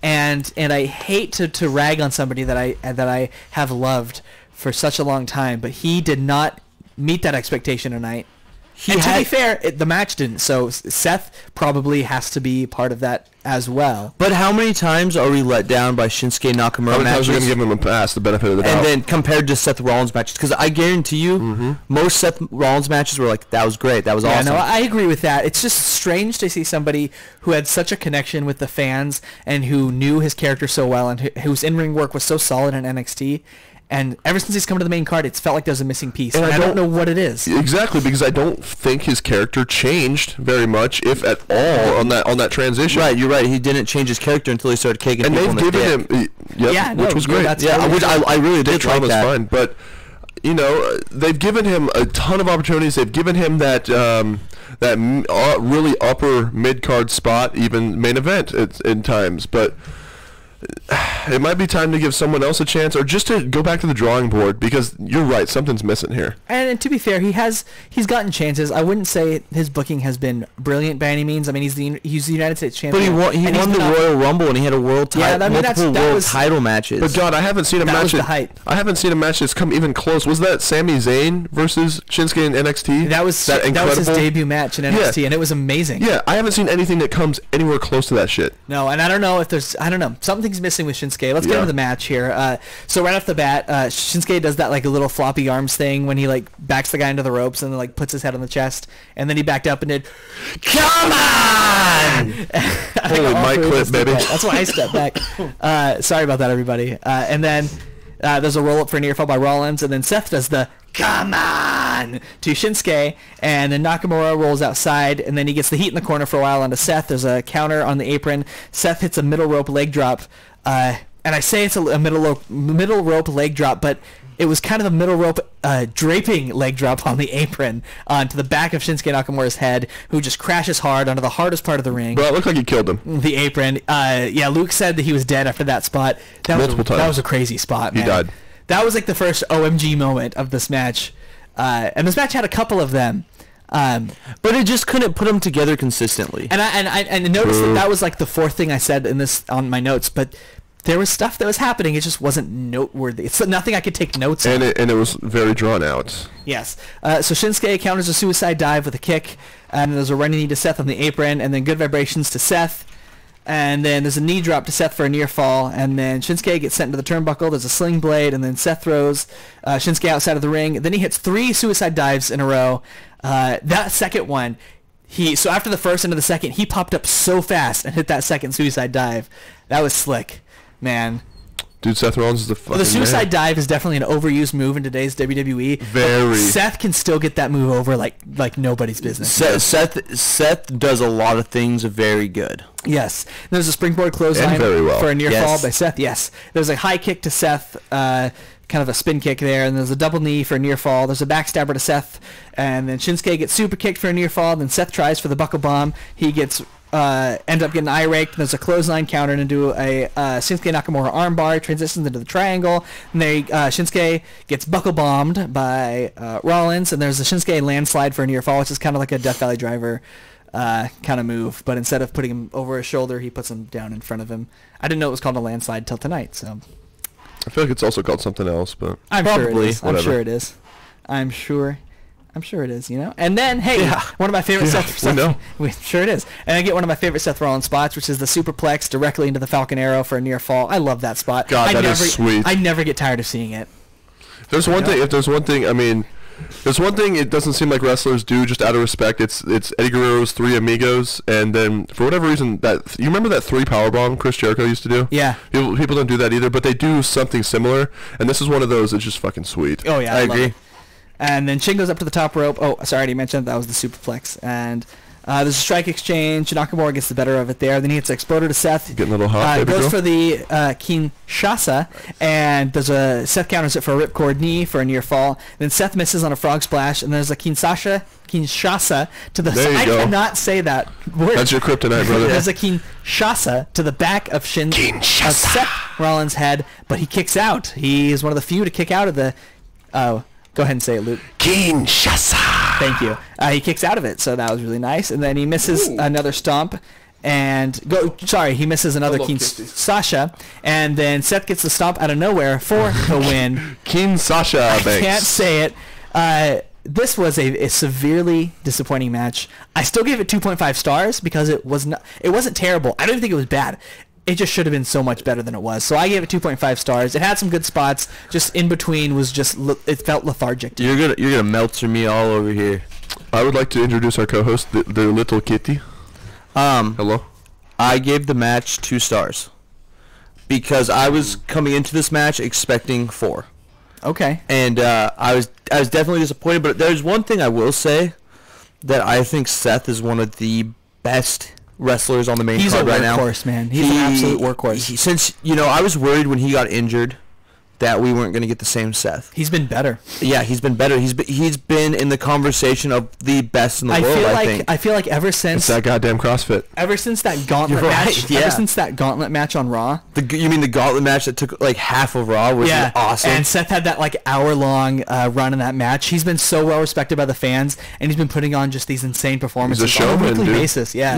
and I hate to rag on somebody that I have loved for such a long time, but he did not meet that expectation tonight. To be fair, the match didn't. So Seth probably has to be part of that as well. But how many times are we let down by Shinsuke Nakamura How many times are we going to give him a pass, the benefit of the doubt? And then compared to Seth Rollins matches, because I guarantee you, most Seth Rollins matches were like, that was great, that was awesome. Yeah, no, I agree with that. It's just strange to see somebody who had such a connection with the fans and who knew his character so well and whose in-ring work was so solid in NXT. And ever since he's come to the main card, it's felt like there's a missing piece. And I don't know what it is. Exactly, because I don't think his character changed very much, if at all, on that transition. Right, you're right. He didn't change his character until he started kicking people in the dick. And they've given him, which was great. Which I really did like that. Fine, but they've given him a ton of opportunities. They've given him that really upper mid card spot, even main event in times, but. it might be time to give someone else a chance, or just to go back to the drawing board, because you're right, something's missing here. And to be fair, he's gotten chances. I wouldn't say his booking has been brilliant by any means. I mean, he's the United States champion. But he won the Royal Rumble, and he had a world title, multiple world title matches. But God, I haven't seen a match. That was the height. I haven't seen a match that's come even close. Was that Sami Zayn versus Shinsuke in NXT? That was his debut match in NXT, and it was amazing. Yeah, I haven't seen anything that comes anywhere close to that shit. No, and I don't know if I don't know, something's missing with Shinsuke. Let's get into the match here. So right off the bat, Shinsuke does that like a little floppy arms thing when he like backs the guy into the ropes and then like puts his head on the chest, and then he backed up and did, "Come on!" Holy mic clip, baby. That's why I stepped back. Sorry about that, everybody. And then there's a roll up for a near fall by Rollins, and then Seth does the "Come on!" to Shinsuke, and then Nakamura rolls outside, and then he gets the heat in the corner for a while onto Seth. There's a counter on the apron. Seth hits a middle rope leg drop, and I say it's a middle rope leg drop, but it was kind of a middle rope draping leg drop on the apron onto the back of Shinsuke Nakamura's head, who just crashes hard onto the hardest part of the ring. Bro, it looked like he killed him. The apron. Yeah, Luke said that he was dead after that spot. Multiple times. That was a crazy spot, man. He died. That was like the first OMG moment of this match. And this match had a couple of them. But it just couldn't put them together consistently. And I noticed that was like the fourth thing I said in this on my notes, but there was stuff that was happening. It just wasn't noteworthy. It's nothing I could take notes on. And it was very drawn out. Yes. So Shinsuke counters a suicide dive with a kick, and there's a running knee to Seth on the apron, and then good vibrations to Seth. And then there's a knee drop to Seth for a near fall, and then Shinsuke gets sent into the turnbuckle. There's a sling blade, and then Seth throws Shinsuke outside of the ring. Then he hits 3 suicide dives in a row. That second one, so after the first into the second, he popped up so fast and hit that second suicide dive. That was slick, man. Dude, Seth Rollins is the fucking the suicide man. dive is definitely an overused move in today's WWE. Very. Seth can still get that move over like nobody's business. Seth does a lot of things very good. Yes. There's a springboard clothesline for a near fall by Seth. Yes. There's a high kick to Seth, kind of a spin kick there, and there's a double knee for a near fall. There's a backstabber to Seth, and then Shinsuke gets super kicked for a near fall. Then Seth tries for the buckle bomb. He gets end up getting eye raked. There's a clothesline counter into a Shinsuke Nakamura armbar, transitions into the triangle, and Shinsuke gets buckle bombed by Rollins, and there's a Shinsuke landslide for a near fall, which is kind of like a Death Valley Driver kind of move, but instead of putting him over his shoulder, he puts him down in front of him. I didn't know it was called a landslide till tonight, so I feel like it's also called something else, but I'm sure it is. I'm sure it is. I'm sure it is, you know. And then, hey, one of my favorite Seth. Sure it is. And I get one of my favorite Seth Rollins spots, which is the superplex directly into the Falcon Arrow for a near fall. I love that spot. God, that is sweet. I never get tired of seeing it. If there's one thing it doesn't seem like wrestlers do just out of respect. It's Eddie Guerrero's 3 Amigos, and then for whatever reason you remember that 3 powerbomb Chris Jericho used to do? Yeah. People don't do that either, but they do something similar, and this is one of those that's just fucking sweet. Oh yeah, I agree. And then Shin goes up to the top rope. Oh, sorry, I already mentioned that was the superplex. And there's a strike exchange. Nakamura gets the better of it there. Then he hits Exploder to Seth. Getting a little hot, goes for the Kinshasa, and there's a Seth counters it for a ripcord knee for a near fall. Then Seth misses on a frog splash, and there's a Kinshasa to the side. I cannot say that word. That's your kryptonite, brother. There's a Kinshasa to the back of Seth Rollins' head, but he kicks out. He is one of the few to kick out of the... Go ahead and say it, Luke. Kinshasa. Thank you. He kicks out of it, so that was really nice. And then he misses another stomp, he misses another Kinshasa, and then Seth gets the stomp out of nowhere for the win. Kinshasa. I can't say it. This was a severely disappointing match. I still gave it 2.5 stars because it wasn't terrible. I don't even think it was bad. It just should have been so much better than it was. So I gave it 2.5 stars. It had some good spots. Just in between was just it felt lethargic. You're gonna melt through me all over here. I would like to introduce our co-host, the little kitty. Hello. I gave the match 2 stars because I was coming into this match expecting 4. Okay. And I was definitely disappointed. But there's one thing I will say that I think Seth is one of the best wrestlers on the main card right now. He's a workhorse, man. He's an absolute workhorse. Since I was worried when he got injured that we weren't going to get the same Seth. He's been better. Yeah, he's been better. He's been in the conversation of the best in the world. I feel like ever since It's that goddamn CrossFit. Ever since that gauntlet You're right, match, yeah. ever since that gauntlet match on Raw. You mean the gauntlet match that took like half of Raw, which was awesome. And Seth had that like hour-long run in that match. He's been so well respected by the fans, and he's been putting on just these insane performances He's a on a showman, weekly dude. basis. Yeah.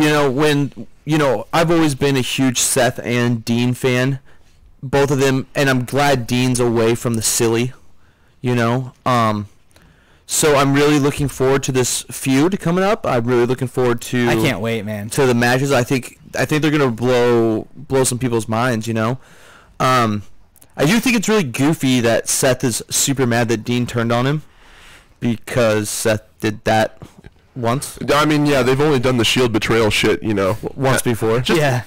I've always been a huge Seth and Dean fan, both of them, and I'm glad Dean's away from the silly, So I'm really looking forward to this feud coming up. I'm really looking forward to. I can't wait, man. To the matches. I think they're gonna blow some people's minds. I do think it's really goofy that Seth is super mad that Dean turned on him, because Seth did that once. I mean, yeah, they've only done the Shield betrayal shit, Once before. Yeah.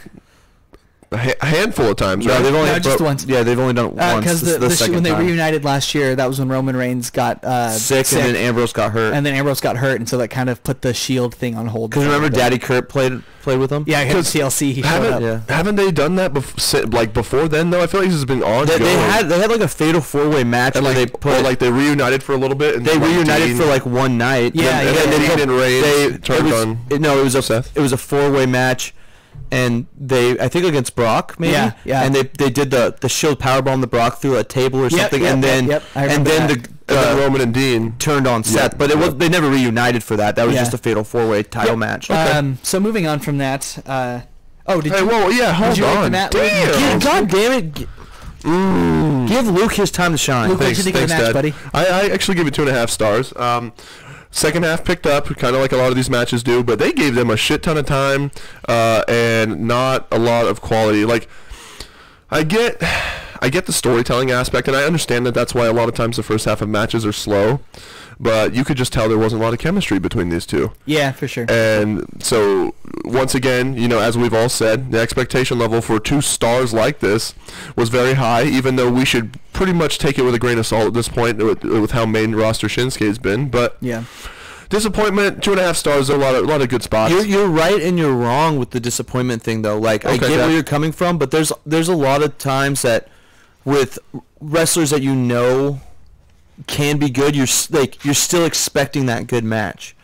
a handful of times, Yeah, right? they've only just once. Yeah, they've only done it once. Because This is the second when they time. reunited last year, that was when Roman Reigns got sick, and then Ambrose got hurt. and then Ambrose got hurt, and so that kind of put the Shield thing on hold. Because remember, Daddy Kurt played with them. Yeah, him TLC. He showed up. Haven't they done that before then though? I feel like this has been ongoing. They had like a fatal 4-way match and where like they reunited for a little bit. And they like reunited Dean- for like one night. Yeah, and then Dean and Reigns turned on. It was a Seth. It was a 4-way match, and I think against Brock maybe. Yeah. And they did the Shield powerbomb the Brock through a table or something, and then I remember that. And then Roman and Dean turned on Seth, but they never reunited for that. That was just a fatal 4-way title match. So moving on from that. Hold you on. like the match? Damn. God damn it! Give Luke his time to shine. Luke, what did you think of the match, Dad. buddy? I actually give it 2.5 stars. Second half picked up, kind of like a lot of these matches do, but they gave them a shit ton of time and not a lot of quality. Like, I get the storytelling aspect, and I understand that that's why a lot of times the first half of matches are slow, but you could just tell there wasn't a lot of chemistry between these two. Yeah, for sure. And so, once again, as we've all said, the expectation level for 2 stars like this was very high, even though we should pretty much take it with a grain of salt at this point with how main roster Shinsuke's been. But yeah. Disappointment, 2.5 stars, a lot of good spots. You're right and you're wrong with the disappointment thing, though. Like, I get where you're coming from, but there's a lot of times that with wrestlers that can be good, you're still expecting that good match.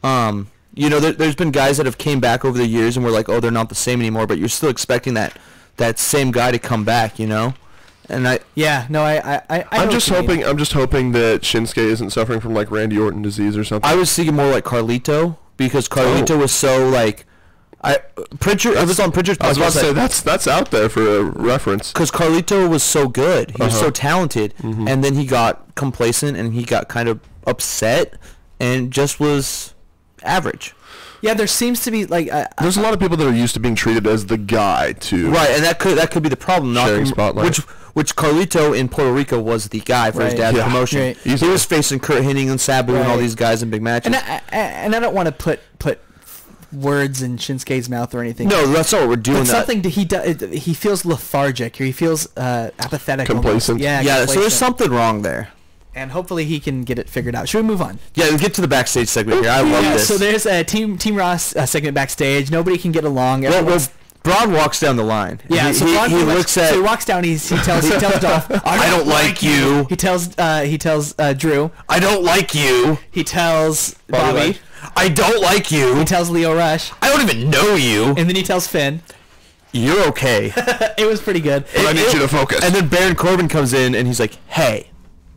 There's been guys that have came back over the years and we're like, oh, they're not the same anymore, but you're still expecting that same guy to come back, And I'm just hoping that Shinsuke isn't suffering from like Randy Orton disease or something. I was thinking more like Carlito, because Carlito was so like Pritchard. It was on Pritchard's podcast. I was about to say that's out there for a reference. Because Carlito was so good, he was so talented, and then he got complacent and he got kind of upset and just was average. Yeah, there seems to be like there's a lot of people that are used to being treated as the guy too. Right, and that could be the problem. Sharing spotlight. Which Carlito in Puerto Rico was the guy for his dad's promotion. Right. He was facing Kurt Hennig and Sabu and all these guys in big matches. And I don't want to put words in Shinsuke's mouth or anything. No, that's not what we're doing. But something he feels lethargic, or he feels apathetic, complacent. Yeah, complacent. So there's something wrong there. And hopefully he can get it figured out. Should we move on? Yeah, let's get to the backstage segment here. I love this. So there's a Team Ross segment backstage. Nobody can get along. Well, Braun walks down the line. Yeah, he walks down. He tells Dolph, I don't like you. He tells Drew, I don't like you. He tells Bobby, I don't like you. He tells Lio Rush, I don't even know you. And then he tells Finn, you're okay. It was pretty good. But I need you to focus. And then Baron Corbin comes in and he's like, hey,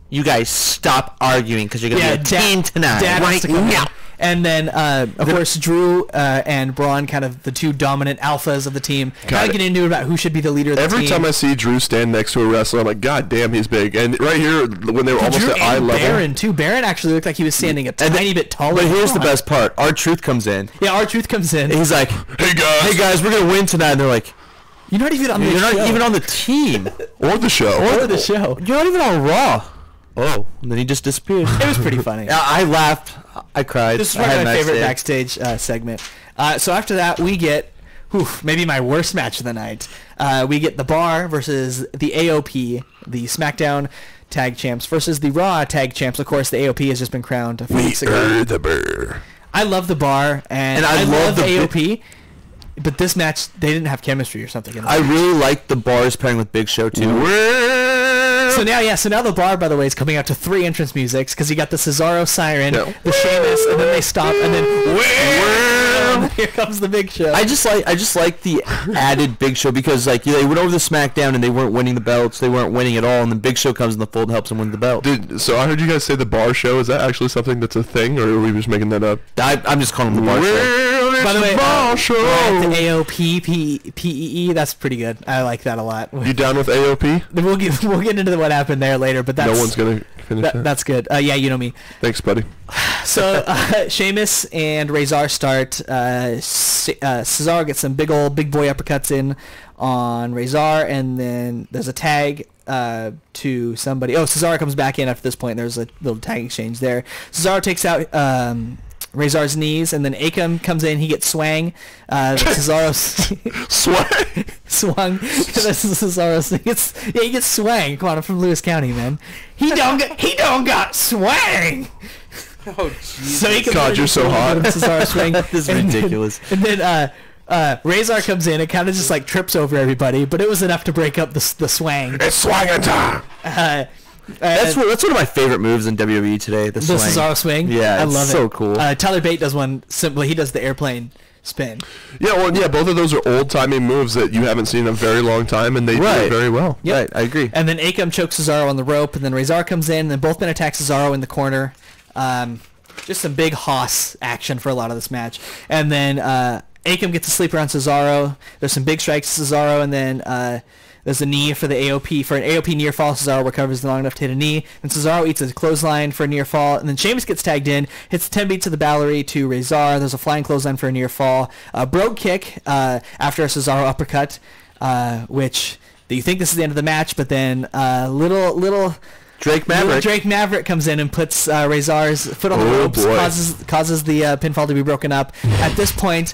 you guys stop arguing because you're going to be a team tonight. Right now. And then, of course, Drew and Braun, kind of the two dominant alphas of the team, kind of get into it about who should be the leader of the team. Every time I see Drew stand next to a wrestler, I'm like, God damn, he's big. And right here, when they were almost Drew at eye level. Baron, too. Baron actually looked like he was standing a tiny bit taller. But here's the best part. R-Truth comes in. Yeah, R-Truth comes in. He's like, hey guys, we're going to win tonight. And they're like, you're not even on the show. You're not even on the team. Or the show. Or the show. You're not even on Raw. Oh, and then he just disappeared. It was pretty funny. I laughed. I cried. This is my favorite backstage segment. So after that, we get maybe my worst match of the night. We get the Bar versus the AOP, the SmackDown Tag Champs, versus the Raw Tag Champs. Of course, the AOP has just been crowned a few weeks ago. We are the Bar. I love the Bar, and I love the AOP. But this match, they didn't have chemistry or something. I really liked the Bar's pairing with Big Show, too. So now the bar, by the way, is coming out to 3 entrance musics because you got the Cesaro siren, the Sheamus, and then they stop, and then here comes the Big Show. I just like the added Big Show because like they went over the SmackDown and they weren't winning the belts, they weren't winning at all, and the Big Show comes in the fold and helps them win the belt. Dude, so I heard you guys say the bar show. Is that actually something that's a thing, or are we just making that up? I'm just calling them the bar show. By the way, bar show. The AOP that's pretty good. I like that a lot. You down with AOP? We'll get into what happened there later, but that's no one's gonna finish that. That's good. Yeah, you know me. Thanks, buddy. So Sheamus and Razor start. Cesaro gets some big boy uppercuts in on Razor, and then there's a tag to somebody. Oh, Cesaro comes back in after this point. There's a little tag exchange there. Cesaro takes out Razor's knees, and then Akam comes in. He gets swang. Cesaro's swung. This is Cesaro's thing. He gets swang. Come on, I'm from Lewis County, man. He don't got swang. Oh, Jesus. So he can God, you're so hot. Cesaro swing. This is ridiculous. And then Razor comes in and kind of just like trips over everybody, but it was enough to break up the swang. It's swanging time. That's one of my favorite moves in WWE today. The swing. Cesaro swing. Yeah, I love it. So cool. Tyler Bate does one simply. He does the airplane spin. Yeah, well, both of those are old-timey moves that you haven't seen in a very long time, and they do it very well. Yep. Right, I agree. And then Akam chokes Cesaro on the rope, and then Razor comes in, and then both men attack Cesaro in the corner. Just some big hoss action for a lot of this match. And then Akam gets a sleeper on Cesaro. There's some big strikes to Cesaro, and then there's a knee for the AOP. For an AOP near fall, Cesaro recovers long enough to hit a knee. And Cesaro eats a clothesline for a near fall. And then Sheamus gets tagged in, hits 10 beats of the Ballery to Razor. There's a flying clothesline for a near fall. Brogue kick after a Cesaro uppercut, which you think this is the end of the match, but then little Drake Maverick comes in and puts Razor's foot on the ropes, causes the pinfall to be broken up. At this point,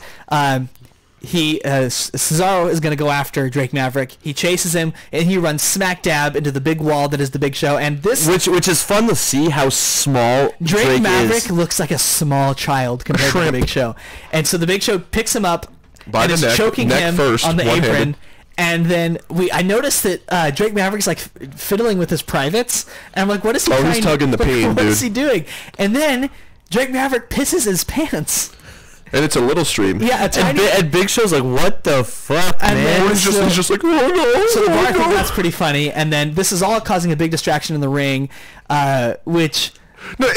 Cesaro is going to go after Drake Maverick. He chases him, and he runs smack dab into the big wall that is the Big Show. And this, which is fun to see how small Drake Maverick is. Looks like a small child compared to the Big Show. And so the Big Show picks him up and is choking him on the apron. And then I noticed that Drake Maverick's like fiddling with his privates, and I'm like, "What is he?" He's tugging the peen, dude. What is he doing? And then Drake Maverick pisses his pants. And it's a little stream. Yeah, a tiny. And Big Show's like, "What the fuck, man?" He's just like, "Oh no!" So the bar think that's pretty funny, and then this is all causing a big distraction in the ring, which. No,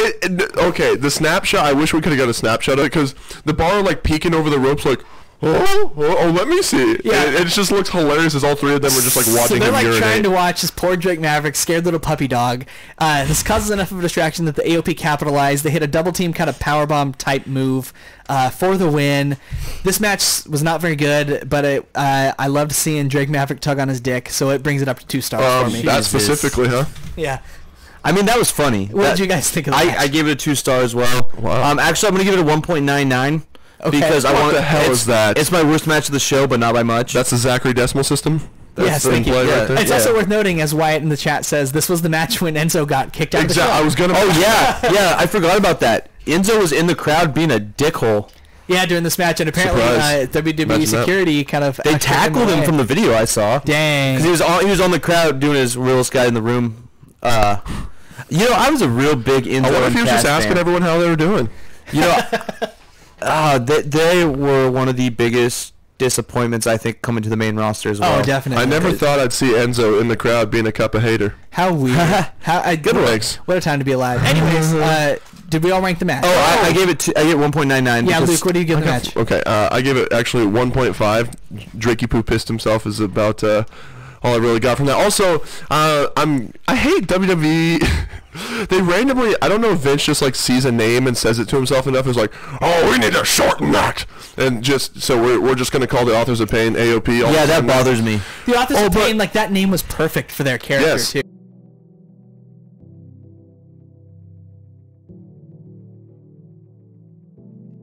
okay. The snapshot. I wish we could have got a snapshot of it because the bar are like peeking over the ropes, like. Oh, let me see. Yeah. It just looks hilarious as all three of them were just like watching him urinate. So they're like trying to watch this poor Drake Maverick, scared little puppy dog. This causes enough of a distraction that the AOP capitalized. They hit a double team kind of powerbomb type move for the win. This match was not very good, but I loved seeing Drake Maverick tug on his dick, so it brings it up to 2 stars for me. That specifically, huh? Yeah. I mean, that was funny. What did you guys think of that? I gave it a 2 star as well. Wow. Actually, I'm going to give it a 1.99. Okay. Because what the hell is that? It's my worst match of the show, but not by much. That's the Zachary Decimal System? Yes, thank you. Right there? It's also worth noting, as Wyatt in the chat says, this was the match when Enzo got kicked out of the show. I was gonna. Oh yeah, I forgot about that. Enzo was in the crowd being a dickhole. Yeah, during this match, and apparently WWE security kind of they tackled him from the video I saw. Dang, because he was on the crowd doing his realest guy in the room. I was a real big Enzo. I wonder if he was just asking everyone how they were doing. They were one of the biggest disappointments, I think, coming to the main roster as well. Oh, definitely. I never thought I'd see Enzo in the crowd being a cup of hater. How weird. Good ranks. What a time to be alive. Anyways, did we all rank the match? Oh, I gave it 1.99. Yeah, Luke, what do you give the match? Okay, I gave it actually 1.5. Drakey Poo pissed himself is about all I really got from that. Also, I hate WWE. They randomly, I don't know if Vince just like sees a name and says it to himself enough. Is like, oh, we need to shorten that, and just so we're just gonna call the Authors of Pain AOP. Yeah, that bothers me. The Authors of Pain, like that name was perfect for their character too.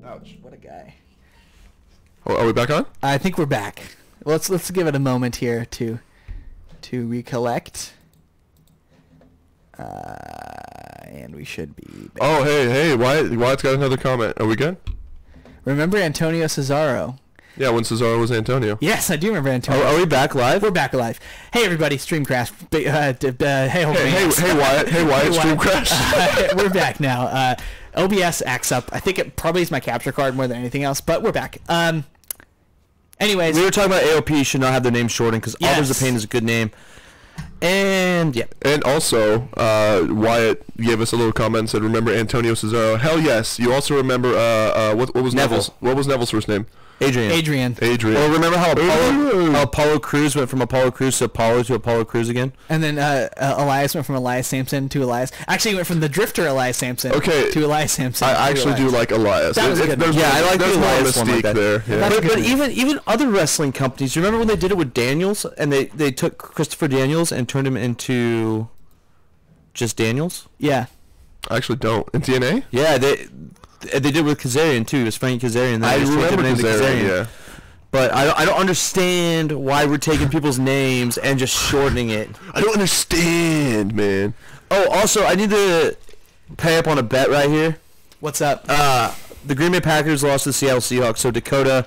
Ouch! What a guy. Oh, are we back on? I think we're back. Let's give it a moment here to recollect. And we should be back. Oh, hey, Wyatt's got another comment. Are we good? Remember Antonio Cesaro? Yeah, when Cesaro was Antonio. Yes, I do remember Antonio. Are we back live? We're back live. Hey everybody, Stream Crash. Hey, Hey Wyatt. Hey Wyatt. Stream Crash. We're back now. OBS acts up. I think it probably is my capture card more than anything else, but we're back. Anyways, we were talking about AOP should not have their name shortened because Authors of Pain is a good name. And yeah. And also, Wyatt gave us a little comment and said, "Remember Antonio Cesaro?" Hell yes. You also remember what was Neville. Neville's? What was Neville's first name? Adrian. Adrian. Or remember how Apollo Crews went from Apollo Crews to Apollo Crews again? And then Elias went from Elias Sampson to Elias. Actually, he went from the Drifter Elias Sampson to Elias Sampson. I actually do like Elias. That was a good one. I like the Elias one like that. There. Yeah. But even other wrestling companies, you remember when they did it with Daniels and they took Christopher Daniels and turned him into just Daniels? Yeah. I actually don't. In TNA? Yeah, they did it with Kazarian too. It was Frank Kazarian. I remember Kazarian. Yeah. But I don't understand why we're taking people's names and just shortening it. I don't understand, man. Oh, also, I need to pay up on a bet right here. What's up? The Green Bay Packers lost to the Seattle Seahawks. So, Dakota,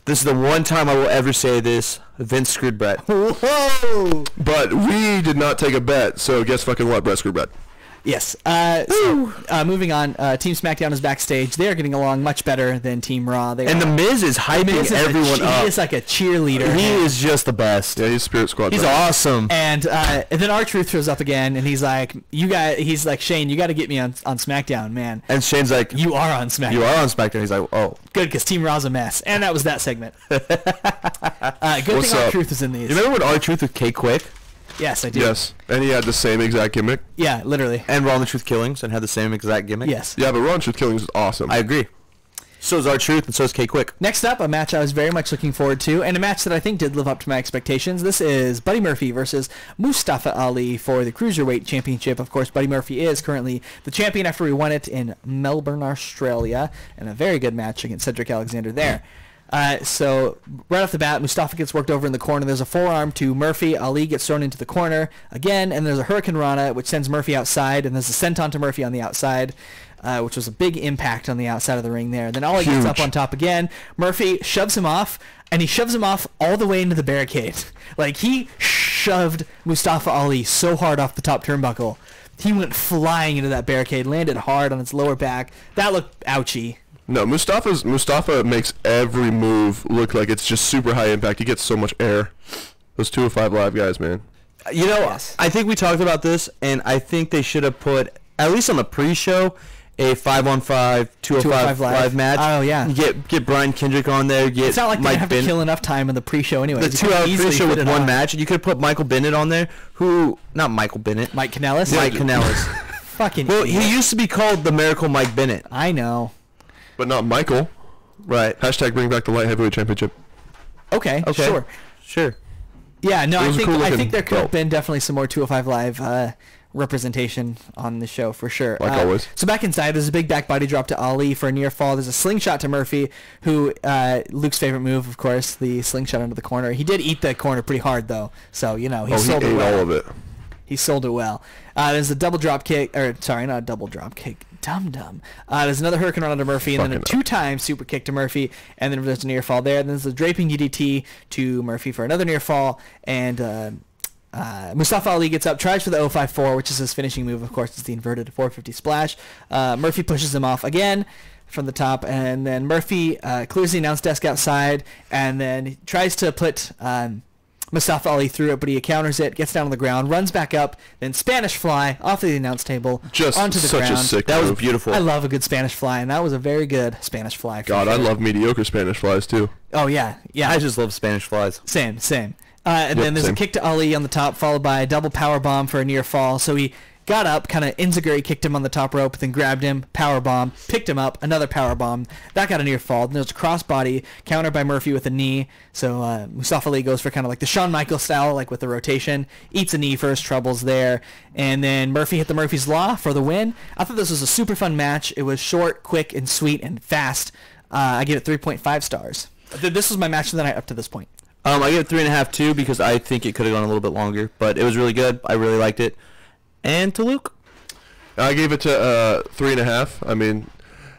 this is the one time I will ever say this. Vince screwed Brett. Whoa! But we did not take a bet, so guess fucking what? Brett screwed Brett. Yes. Moving on, Team SmackDown is backstage. They are getting along much better than Team Raw. And The Miz is hyping everyone up. He is like a cheerleader. He is just the best. Yeah, he's Spirit Squad. He's awesome. And then R-Truth shows up again, and he's like, Shane, you got to get me on SmackDown, man. And Shane's like, you are on SmackDown. You are on SmackDown. He's like, oh. Good, because Team Raw's a mess. And that was that segment. Good thing R-Truth was in these. You remember when R-Truth with K-Quick? Yes, I do. Yes, and he had the same exact gimmick. Yeah, literally. And Raw and the Truth Killings and had the same exact gimmick. Yes. Yeah, but Raw and Truth Killings is awesome. I agree. So is R-Truth and so is K-Quick. Next up, a match I was very much looking forward to, and a match that I think did live up to my expectations. This is Buddy Murphy versus Mustafa Ali for the Cruiserweight Championship. Of course, Buddy Murphy is currently the champion after he won it in Melbourne, Australia, and a very good match against Cedric Alexander there. So right off the bat, Mustafa gets worked over in the corner. There's a forearm to Murphy. Ali gets thrown into the corner again, and there's a Hurricane Rana, which sends Murphy outside, and there's a senton to Murphy on the outside, which was a big impact on the outside of the ring there. Then Ali gets up on top again. Murphy shoves him off, and he shoves him off all the way into the barricade. Like, he shoved Mustafa Ali so hard off the top turnbuckle. He went flying into that barricade, landed hard on its lower back. That looked ouchy. No, Mustafa makes every move look like it's just super high impact. He gets so much air. Those 205 Live guys, man. You know, I think we talked about this, and I think they should have put, at least on the pre-show, a 5-on-5, 205 live match. Oh, yeah. Get Brian Kendrick on there. It's not like they have to kill enough time in the pre-show anyway. The 2-hour pre-show with one match. You could put Michael Bennett on there, not Michael Bennett. Mike Kanellis? Mike Kanellis. Fucking Well, idiot. he used to be called the Miracle Mike Bennett. I know. But not Michael. Right. Hashtag bring back the light heavyweight championship. Okay. Sure. Yeah, no, I think there could have belt. been definitely some more 205 Live representation on the show for sure. Like always. So back inside, there's a big back body drop to Ali for a near fall. There's a slingshot to Murphy, who Luke's favorite move, of course, the slingshot into the corner. He did eat the corner pretty hard though, so he sold it well. All of it. He sold it well. There's a double drop kick, or sorry, not a double drop kick. Dum-dum. There's another Hurricane Rana to Murphy, and then a two-time super kick to Murphy, and then there's a near fall there. And then there's a draping DDT to Murphy for another near fall, and Mustafa Ali gets up, tries for the 054, which is his finishing move, of course. It's the inverted 450 splash. Murphy pushes him off again from the top, and then Murphy clears the announce desk outside, and then tries to put Mustafa Ali through it, but he counters it, gets down on the ground, runs back up, then Spanish fly off the announce table Just onto the such ground. a sick That was move. beautiful. I love a good Spanish fly, and that was a very good Spanish fly. God, I love mediocre Spanish flies too. Oh, yeah. I just love Spanish flies. Same. And then there's same. a kick to Ali on the top, followed by a double power bomb for a near fall. So he got up, kind of enziguri kicked him on the top rope, then grabbed him, power bomb, picked him up, another power bomb. That got a near fall. Then there's a crossbody countered by Murphy with a knee. So Mustafa Ali goes for kind of like the Shawn Michaels style, like with the rotation. Eats a knee first, troubles there. And then Murphy hit the Murphy's Law for the win. I thought this was a super fun match. It was short, quick, and sweet, and fast. I give it 3.5 stars. This was my match of the night up to this point. I give it 3.5 too because I think it could have gone a little bit longer, but it was really good. I really liked it. And to Luke, I gave it to 3.5. I mean,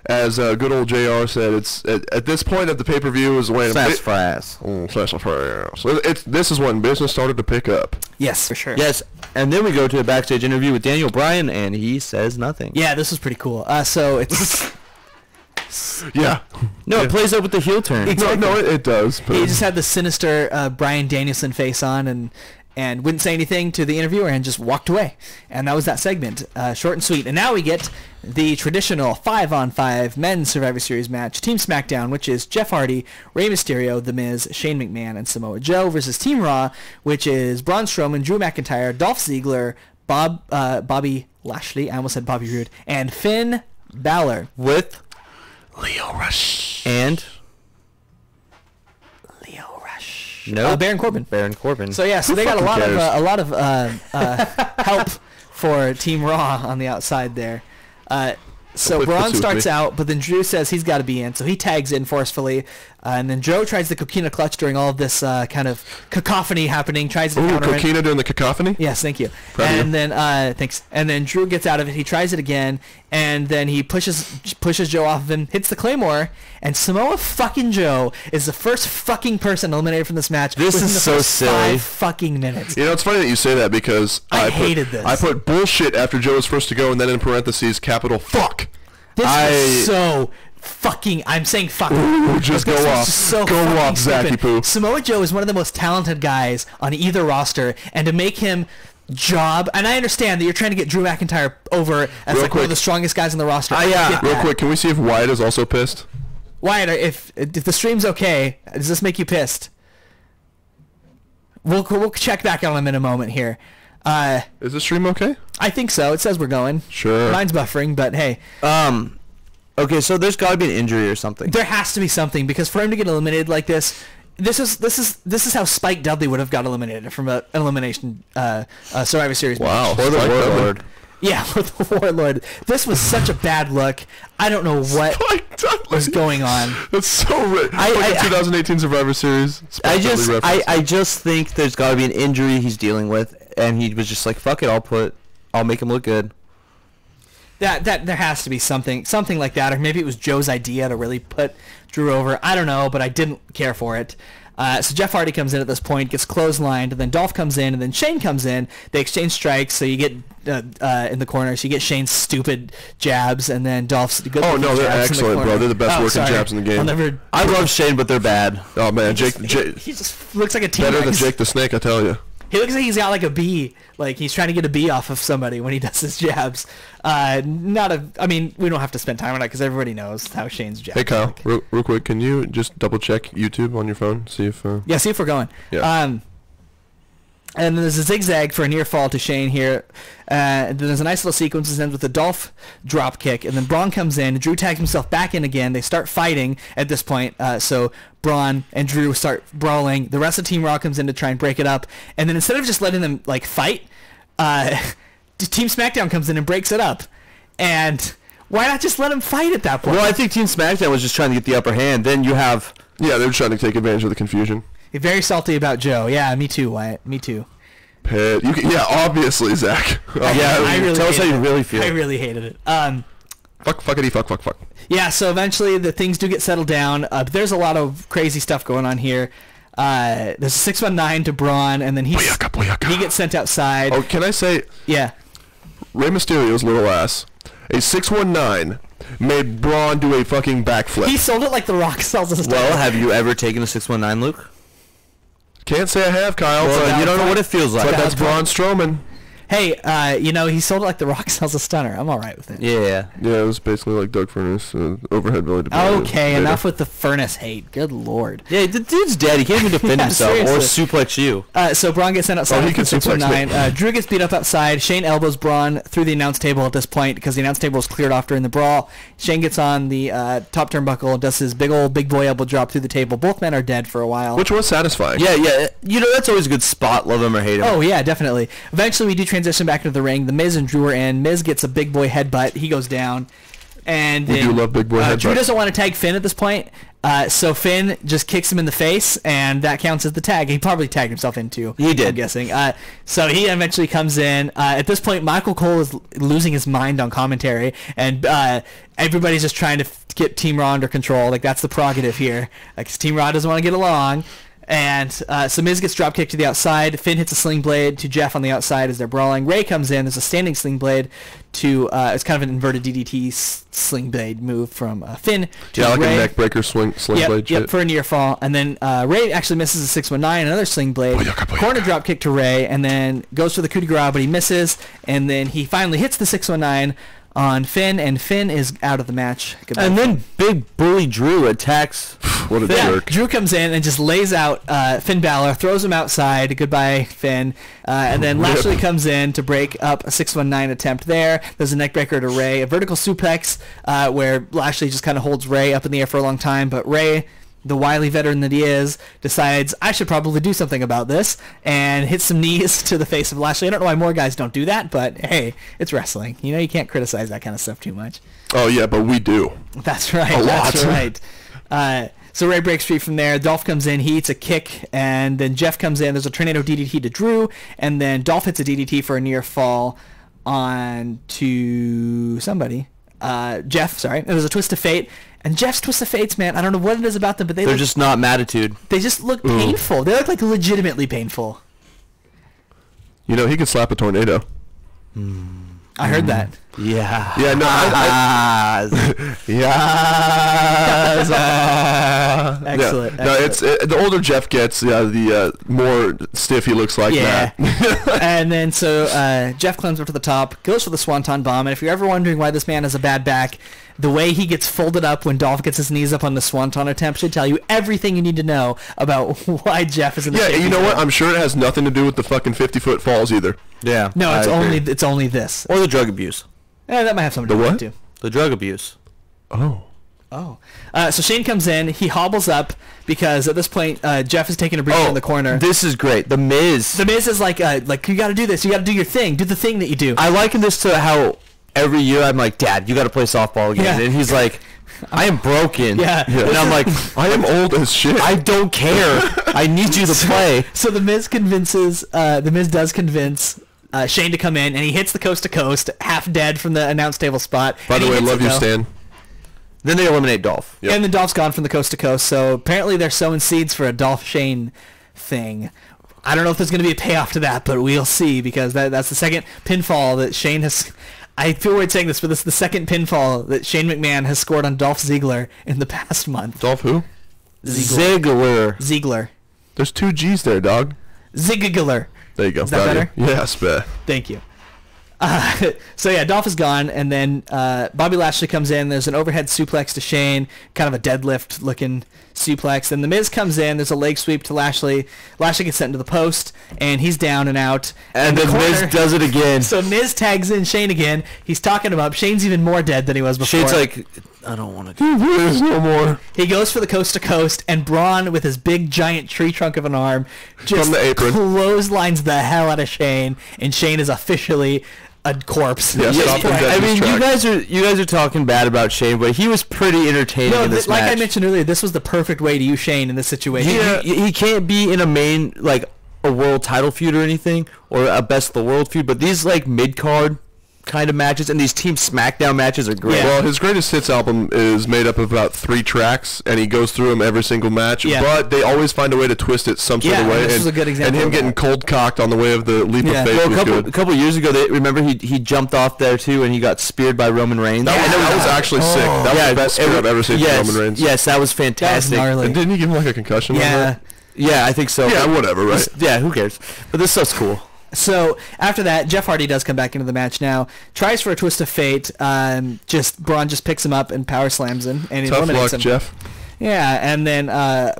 as good old JR said, it's at this point of the pay-per-view is when Sassafras. This is when business started to pick up. Yes, for sure. Yes, and then we go to a backstage interview with Daniel Bryan, and he says nothing. Yeah, this was pretty cool. So it's Yeah. No, it plays up with the heel turn. No, it does. But he just had the sinister Bryan Danielson face on and wouldn't say anything to the interviewer and just walked away. And that was that segment. Short and sweet. And now we get the traditional 5-on-5 men's Survivor Series match. Team SmackDown, which is Jeff Hardy, Rey Mysterio, The Miz, Shane McMahon, and Samoa Joe versus Team Raw, which is Braun Strowman, Drew McIntyre, Dolph Ziggler, Bobby Lashley, I almost said Bobby Roode, and Finn Balor. With Leo Rush. and Leo Rush. no Baron Corbin. Baron Corbin. So yeah, so they got a fucking lot of help for Team Raw on the outside there. So Put Braun two starts with me. out, but then Drew says he's got to be in, so he tags in forcefully, and then Joe tries the Coquina Clutch during all of this kind of cacophony happening. Tries to Ooh, counter it. Coquina doing the cacophony? Yes, thank you. Proud of you. And then thanks. And then Drew gets out of it. He tries it again, and then he pushes Joe off of him, hits the Claymore, and Samoa fucking Joe is the first fucking person eliminated from this match. This within is the so first silly. 5 fucking minutes. You know, it's funny that you say that because I hated this. I put bullshit after Joe was first to go and then in parentheses, capital fuck. This is so fucking. I'm saying fuck. Ooh, just This go was off. so Go fucking off, Zacky stupid. Poo. Samoa Joe is one of the most talented guys on either roster, and to make him job, and I understand that you're trying to get Drew McIntyre over as Real like one of quick. the strongest guys on the roster. I yeah. get Real that. quick, can we see if Wyatt is also pissed? Wyatt, if the stream's okay, does this make you pissed? We'll check back on him in a moment here. Is the stream okay? I think so. It says we're going. Sure. Mine's buffering, but hey, Okay, so there's got to be an injury or something. there has to be something because for him to get eliminated like this is how Spike Dudley would have got eliminated from an elimination Survivor Series match. Wow. Or the Spike Dudley. Warlord. Yeah, with the Warlord. This was such a bad look. I don't know what Spike Dudley. was going on. That's so rich. I- Like a 2018 Survivor Series. Spike Dudley reference. I just think there's got to be an injury he's dealing with, and he was just like, fuck it, I'll make him look good. That there has to be something like that, or maybe it was Joe's idea to really put Drew over. I don't know, but I didn't care for it. So Jeff Hardy comes in at this point, gets clotheslined, and then Dolph comes in, and then Shane comes in. They exchange strikes, so you get in the corner, so you get Shane's stupid jabs, and then Dolph's good. Oh, no, they're jabs in the excellent, corner. bro. They're the best Oh, working sorry. jabs in the game. I'll never. I love Shane, but they're bad. Oh, man. Jake, He just looks like a better than T-Rex. Jake the Snake, I tell you. He looks like he's got like a bee, like he's trying to get a bee off of somebody when he does his jabs. I mean, we don't have to spend time on it because everybody knows how Shane's jabs. Hey, Kyle, look. real quick, can you just double check YouTube on your phone? See if... Yeah, see if we're going. Yeah. And there's a zigzag for a near fall to Shane here. Then there's a nice little sequence that ends with a Dolph drop kick, and then Braun comes in. Drew tags himself back in again. They start fighting at this point. So Braun and Drew start brawling. The rest of Team Raw comes in to try and break it up. And then instead of just letting them like fight, Team SmackDown comes in and breaks it up. And why not just let them fight at that point? Well, I think Team SmackDown was just trying to get the upper hand. Then you have... Yeah, they're trying to take advantage of the confusion. You're very salty about Joe. Yeah, me too, Wyatt. Me too. Pit. Yeah, obviously, Zach. I really tell us how hated you it. really feel. I really hated it. Fuckity, fuck. Yeah, so eventually the things do get settled down. But there's a lot of crazy stuff going on here. There's a 619 to Braun, and then he gets sent outside. Oh, can I say, Yeah. Rey Mysterio's little ass, a 619, made Braun do a fucking backflip. He sold it like The Rock sells his Well, stuff. have you ever taken a 619, Luke? Can't say I have, Kyle. Well, but you don't know what it feels like. But that's Braun Strowman. Hey, he sold it like The Rock sells a stunner. I'm all right with it. Yeah. Yeah, it was basically like Doug Furnace, overhead Billy DeBarry. Okay, Later. enough with the furnace hate. Good lord. Yeah, the dude's dead. He can't even defend Yeah, himself or seriously. suplex you. So Braun gets sent outside. Oh, he with can the suplex me. 619. Drew gets beat up outside. Shane elbows Braun through the announce table at this point because the announce table was cleared off during the brawl. Shane gets on the top turnbuckle and does his big boy elbow drop through the table. Both men are dead for a while. Which was satisfying. Yeah. You know, that's always a good spot. Love him or hate him. Oh, yeah, definitely. Eventually, we do transition back into the ring. The Miz and Drew are in. Miz gets a big boy headbutt. He goes down. And We then, do love big boy Drew headbutts. doesn't want to tag Finn at this point. So Finn just kicks him in the face, and that counts as the tag. He probably tagged himself in too. He did. I'm guessing. So he eventually comes in. At this point, Michael Cole is losing his mind on commentary, and everybody's just trying to get Team Raw under control. Like, that's the prerogative here. Like, Team Raw doesn't want to get along. And so Miz gets drop kicked to the outside. Finn hits a sling blade to Jeff on the outside as they're brawling. Ray comes in. There's a standing sling blade to it's kind of an inverted DDT sling blade move from Finn to Yeah, like Ray. a neck breaker sling blade Yep, shit. for a near fall. And then Ray actually misses a 619, another sling blade. Corner drop kick to Ray, and then goes for the coup de grace, but he misses. And then he finally hits the 619 on Finn, and Finn is out of the match. Goodbye. And then Big Bully Drew attacks. What a Yeah, jerk. Drew comes in and just lays out Finn Balor, throws him outside. Goodbye, Finn. And then Rip. Lashley comes in to break up a 619 attempt there. There's a neckbreaker to Ray, a vertical suplex where Lashley just kind of holds Ray up in the air for a long time, but Ray, the wily veteran that he is, decides I should probably do something about this and hits some knees to the face of Lashley. I don't know why more guys don't do that, but hey, it's wrestling. You know, you can't criticize that kind of stuff too much. Oh, yeah, but we do. That's right. A That's lot. right. So Ray breaks free from there. Dolph comes in. He eats a kick, and then Jeff comes in. There's a tornado DDT to Drew, and then Dolph hits a DDT for a near fall on to somebody. Jeff, sorry. It was a twist of fate. And Jeff's twist of fates, man, I don't know what it is about them, but They're just not Mattitude. they just look painful. They look like legitimately painful. You know, he could slap a tornado. I heard that. Yeah. Yeah, no, yeah. Excellent. No, it's the older Jeff gets, the more stiff he looks like. Yeah. Matt. And then so Jeff climbs up to the top, goes for the Swanton Bomb, and if you're ever wondering why this man has a bad back, the way he gets folded up when Dolph gets his knees up on the Swanton attempt should tell you everything you need to know about why Jeff is in the Yeah, shape you he's know what? in. I'm sure it has nothing to do with the fucking 50-foot falls either. Yeah. No, I agree. it's only this. Or the drug abuse. That might have something to The do what? with it too. The drug abuse. Oh. Oh. So Shane comes in, he hobbles up because at this point Jeff is taking a breather in the corner. This is great. The Miz. The Miz is like you got to do this. You got to do your thing. Do the thing that you do. I liken this to how every year I'm like, Dad, you got to play softball again. Yeah. And he's like, I am broken. Yeah. And I'm like, I am old as shit. I don't care. I need you to play. So the Miz does convince Shane to come in, and he hits the coast to coast, half dead from the announce table spot. By and the he way, hits love it, you, though. Stan. Then they eliminate Dolph. Yep. And then Dolph's gone from the coast to coast. So apparently they're sowing seeds for a Dolph Shane thing. I don't know if there's going to be a payoff to that, but we'll see because that's the second pinfall that Shane has. I feel weird saying this, but this is the second pinfall that Shane McMahon has scored on Dolph Ziggler in the past month. Dolph who? Ziggler. There's 2 G's there, dog. Ziggler. There you go. Is that better? Yes, bet. Thank you. So yeah, Dolph is gone, and then Bobby Lashley comes in. There's an overhead suplex to Shane, kind of a deadlift looking suplex. Then the Miz comes in. There's a leg sweep to Lashley. Lashley gets sent into the post, and he's down and out. And In then Miz corner- does it again. So Miz tags in Shane again. He's talking him up. Shane's even more dead than he was before. Shane's like, I don't want to do There's no more. He goes for the coast to coast, and Braun, with his big giant tree trunk of an arm, just From the apron. clotheslines the hell out of Shane, and Shane is officially a corpse. Yeah, stop him dead I in his mean, tracks. you guys are talking bad about Shane, but he was pretty entertaining No, in this like match. I mentioned earlier, this was the perfect way to use Shane in this situation. He can't be in a main, like, a world title feud or anything, or a best of the world feud, but these, like, mid-card kind of matches, and these Team SmackDown matches are great. Yeah. Well, his greatest hits album is made up of about 3 tracks, and he goes through them every single match. Yeah. But they always find a way to twist it some sort Yeah, of way. this and, is a good example And him of getting that. cold cocked on the way of the leap Yeah. of faith Well, was a good. couple years ago, remember he jumped off there too, and he got speared by Roman Reigns. That was actually sick. That was the best spear I've ever seen yes, from Roman Reigns. Yes, that was That was fantastic. gnarly. And didn't he give him like a concussion? on Yeah. that? Yeah, I think so. Yeah, whatever, right? Yeah, who cares? But this stuff's cool. So after that, Jeff Hardy does come back into the match now. Tries for a twist of fate. Braun just picks him up and power slams him and Tough eliminates luck, him. Jeff. Yeah, and then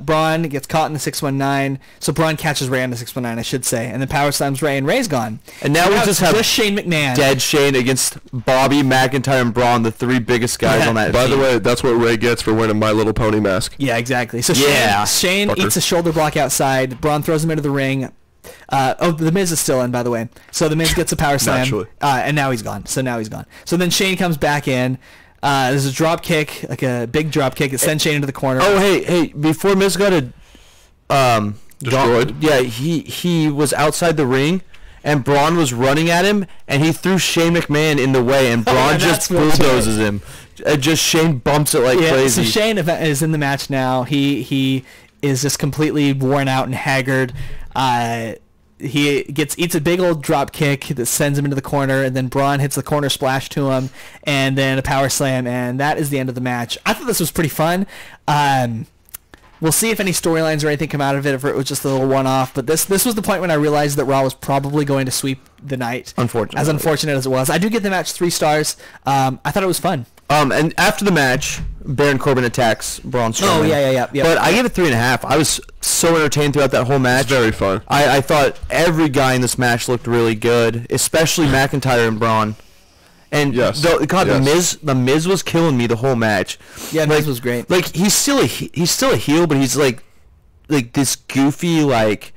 Braun gets caught in the 619. So Braun catches Ray on the 619, I should say, and then power slams Ray, and Ray's gone. And now we it's just have Shane McMahon. Dead Shane against Bobby, McIntyre, and Braun, the 3 biggest guys Yeah. on that By team. the way, that's what Ray gets for wearing a My Little Pony mask. Yeah, exactly. So Yeah. Shane Fucker. eats a shoulder block outside. Braun throws him into the ring. The Miz is still in, by the way. So the Miz gets a power slam. Naturally. And now he's gone. So then Shane comes back in. There's a drop kick, like a big drop kick. It sends Shane into the corner. Oh, hey, before Miz got destroyed. Yeah, he was outside the ring, and Braun was running at him, and he threw Shane McMahon in the way, and Braun just bulldozes him. Just Shane bumps it like crazy. So Shane is in the match now. He is just completely worn out and haggard. He eats a big old drop kick that sends him into the corner, and then Braun hits the corner splash to him, and then a power slam, and that is the end of the match. I thought this was pretty fun. We'll see if any storylines or anything come out of it, if it was just a little one-off. But this was the point when I realized that Raw was probably going to sweep the night. Unfortunately. As unfortunate as it was. I do give the match 3 stars. I thought it was fun. And after the match, Baron Corbin attacks Braun Strowman. Oh, yeah. But I gave it 3.5. I was so entertained throughout that whole match. It's very fun. I thought every guy in this match looked really good, especially McIntyre and Braun. And the Miz was killing me the whole match. Yeah, Miz was great. Like he's still a heel, but he's like this goofy like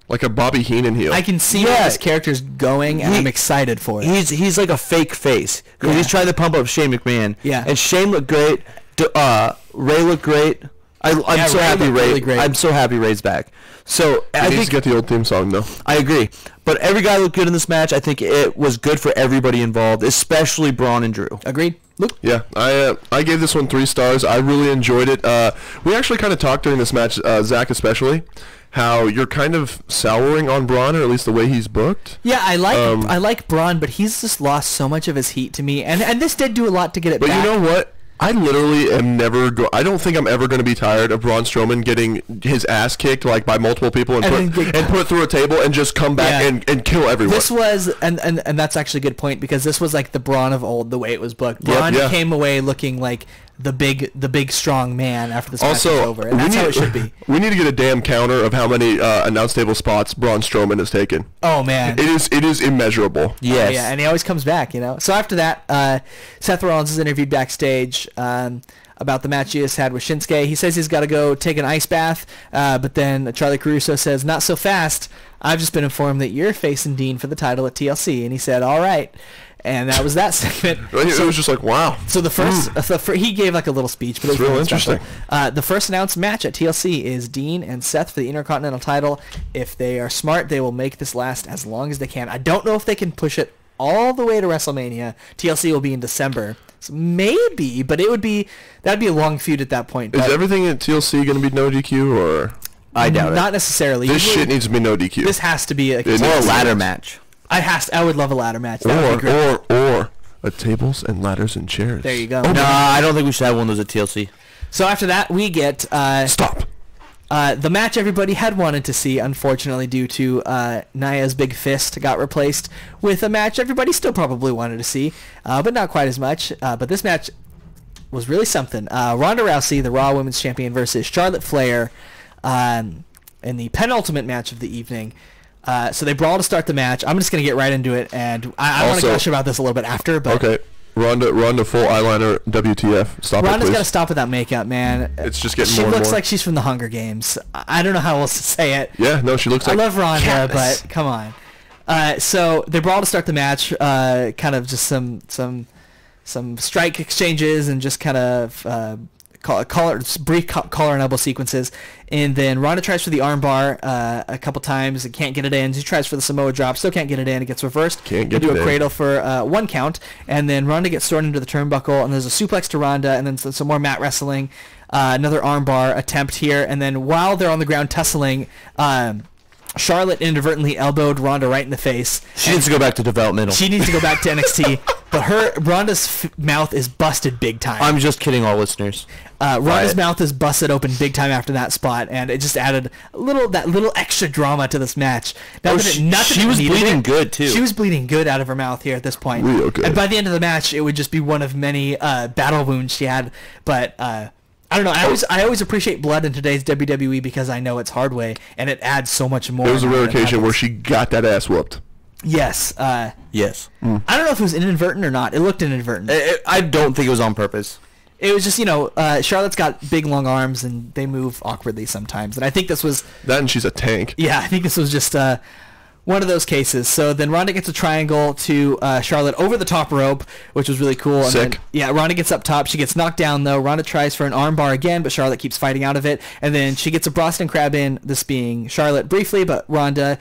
a Bobby Heenan heel. I can see where this character's going, and I'm excited for it. He's like a fake face. Yeah. He's trying to pump up Shane McMahon. Yeah. And Shane looked great. Ray looked great. I'm so happy Ray. Really great. I'm so happy Ray's back. So I think get the old theme song though. I agree, but every guy looked good in this match. I think it was good for everybody involved, especially Braun and Drew. Agreed. Luke? Yeah, I gave this one 3 stars. I really enjoyed it. We actually kind of talked during this match, Zach especially, how you're kind of souring on Braun, or at least the way he's booked. Yeah, I like Braun, but he's just lost so much of his heat to me, and this did do a lot to get it back. But you know what? I literally am I don't think I'm ever going to be tired of Braun Strowman getting his ass kicked like by multiple people and put through a table and just come back and kill everyone. This was and that's actually a good point, because this was like the Braun of old, the way it was booked. Braun came away looking like the big strong man after this match was over, and that's how it should be. We need to get a damn counter of how many announce table spots Braun Strowman has taken. Oh man, it is immeasurable. Yes. Oh, yeah, and he always comes back, you know. So after that, Seth Rollins is interviewed backstage about the match he just had with Shinsuke. He says he's got to go take an ice bath, but then Charlie Caruso says, "Not so fast. I've just been informed that you're facing Dean for the title at TLC," and he said, "All right." And that was that segment. It was just like, wow. So the first, he gave like a little speech, but it was real interesting. The first announced match at TLC is Dean and Seth for the Intercontinental title. If they are smart, they will make this last as long as they can. I don't know if they can push it all the way to WrestleMania. TLC will be in December. So maybe, but that'd be a long feud at that point. Is everything at TLC going to be no DQ, or? I doubt it. Not necessarily. This shit needs to be no DQ. This has to be a ladder match. I would love a ladder match. Or a tables and ladders and chairs. There you go. No, I don't think we should have one of those at TLC. So after that, we get stop. The match everybody had wanted to see, unfortunately, due to Nia's big fist, got replaced with a match everybody still probably wanted to see, but not quite as much. But this match was really something. Ronda Rousey, the Raw Women's Champion, versus Charlotte Flair in the penultimate match of the evening. So they brawl to start the match. I'm just going to get right into it, and I want to gush about this a little bit after. But okay, Ronda full eyeliner, WTF. Stop Ronda's got to please. stop with that makeup, man. It's just getting more and more. She looks like she's from the Hunger Games. I don't know how else to say it. Yeah, no, she looks like I love Ronda, Katniss. but come on. So they brawl to start the match, kind of just some strike exchanges and just kind of brief collar and elbow sequences, and then Ronda tries for the armbar a couple times and can't get it in. She tries for the Samoa drop, still can't get it in. It gets reversed. Can't get into it a in. cradle for 1 count, and then Ronda gets thrown into the turnbuckle, and there's a suplex to Ronda, and then some more mat wrestling, another armbar attempt here, and then while they're on the ground tussling, Charlotte inadvertently elbowed Ronda right in the face. She needs to go back to developmental. She needs to go back to NXT, but Ronda's mouth is busted big time. I'm just kidding, all listeners. Ronda's mouth is busted open big time after that spot, and it just added that little extra drama to this match. She was bleeding good too. She was bleeding good out of her mouth here at this point. Real good. And by the end of the match, it would just be one of many battle wounds she had. But I don't know. I always appreciate blood in today's WWE because I know it's hard way, and it adds so much more. It was a rare occasion where she got that ass whooped. Yes. Yes. I don't know if it was inadvertent or not. It looked inadvertent. I don't think it was on purpose. It was just, Charlotte's got big, long arms, and they move awkwardly sometimes. And I think this was... That and she's a tank. Yeah, I think this was just one of those cases. So then Ronda gets a triangle to Charlotte over the top rope, which was really cool. And Sick. Then, yeah, Ronda gets up top. She gets knocked down, though. Ronda tries for an armbar again, but Charlotte keeps fighting out of it. And then she gets a Boston Crab in, this being Charlotte briefly, but Ronda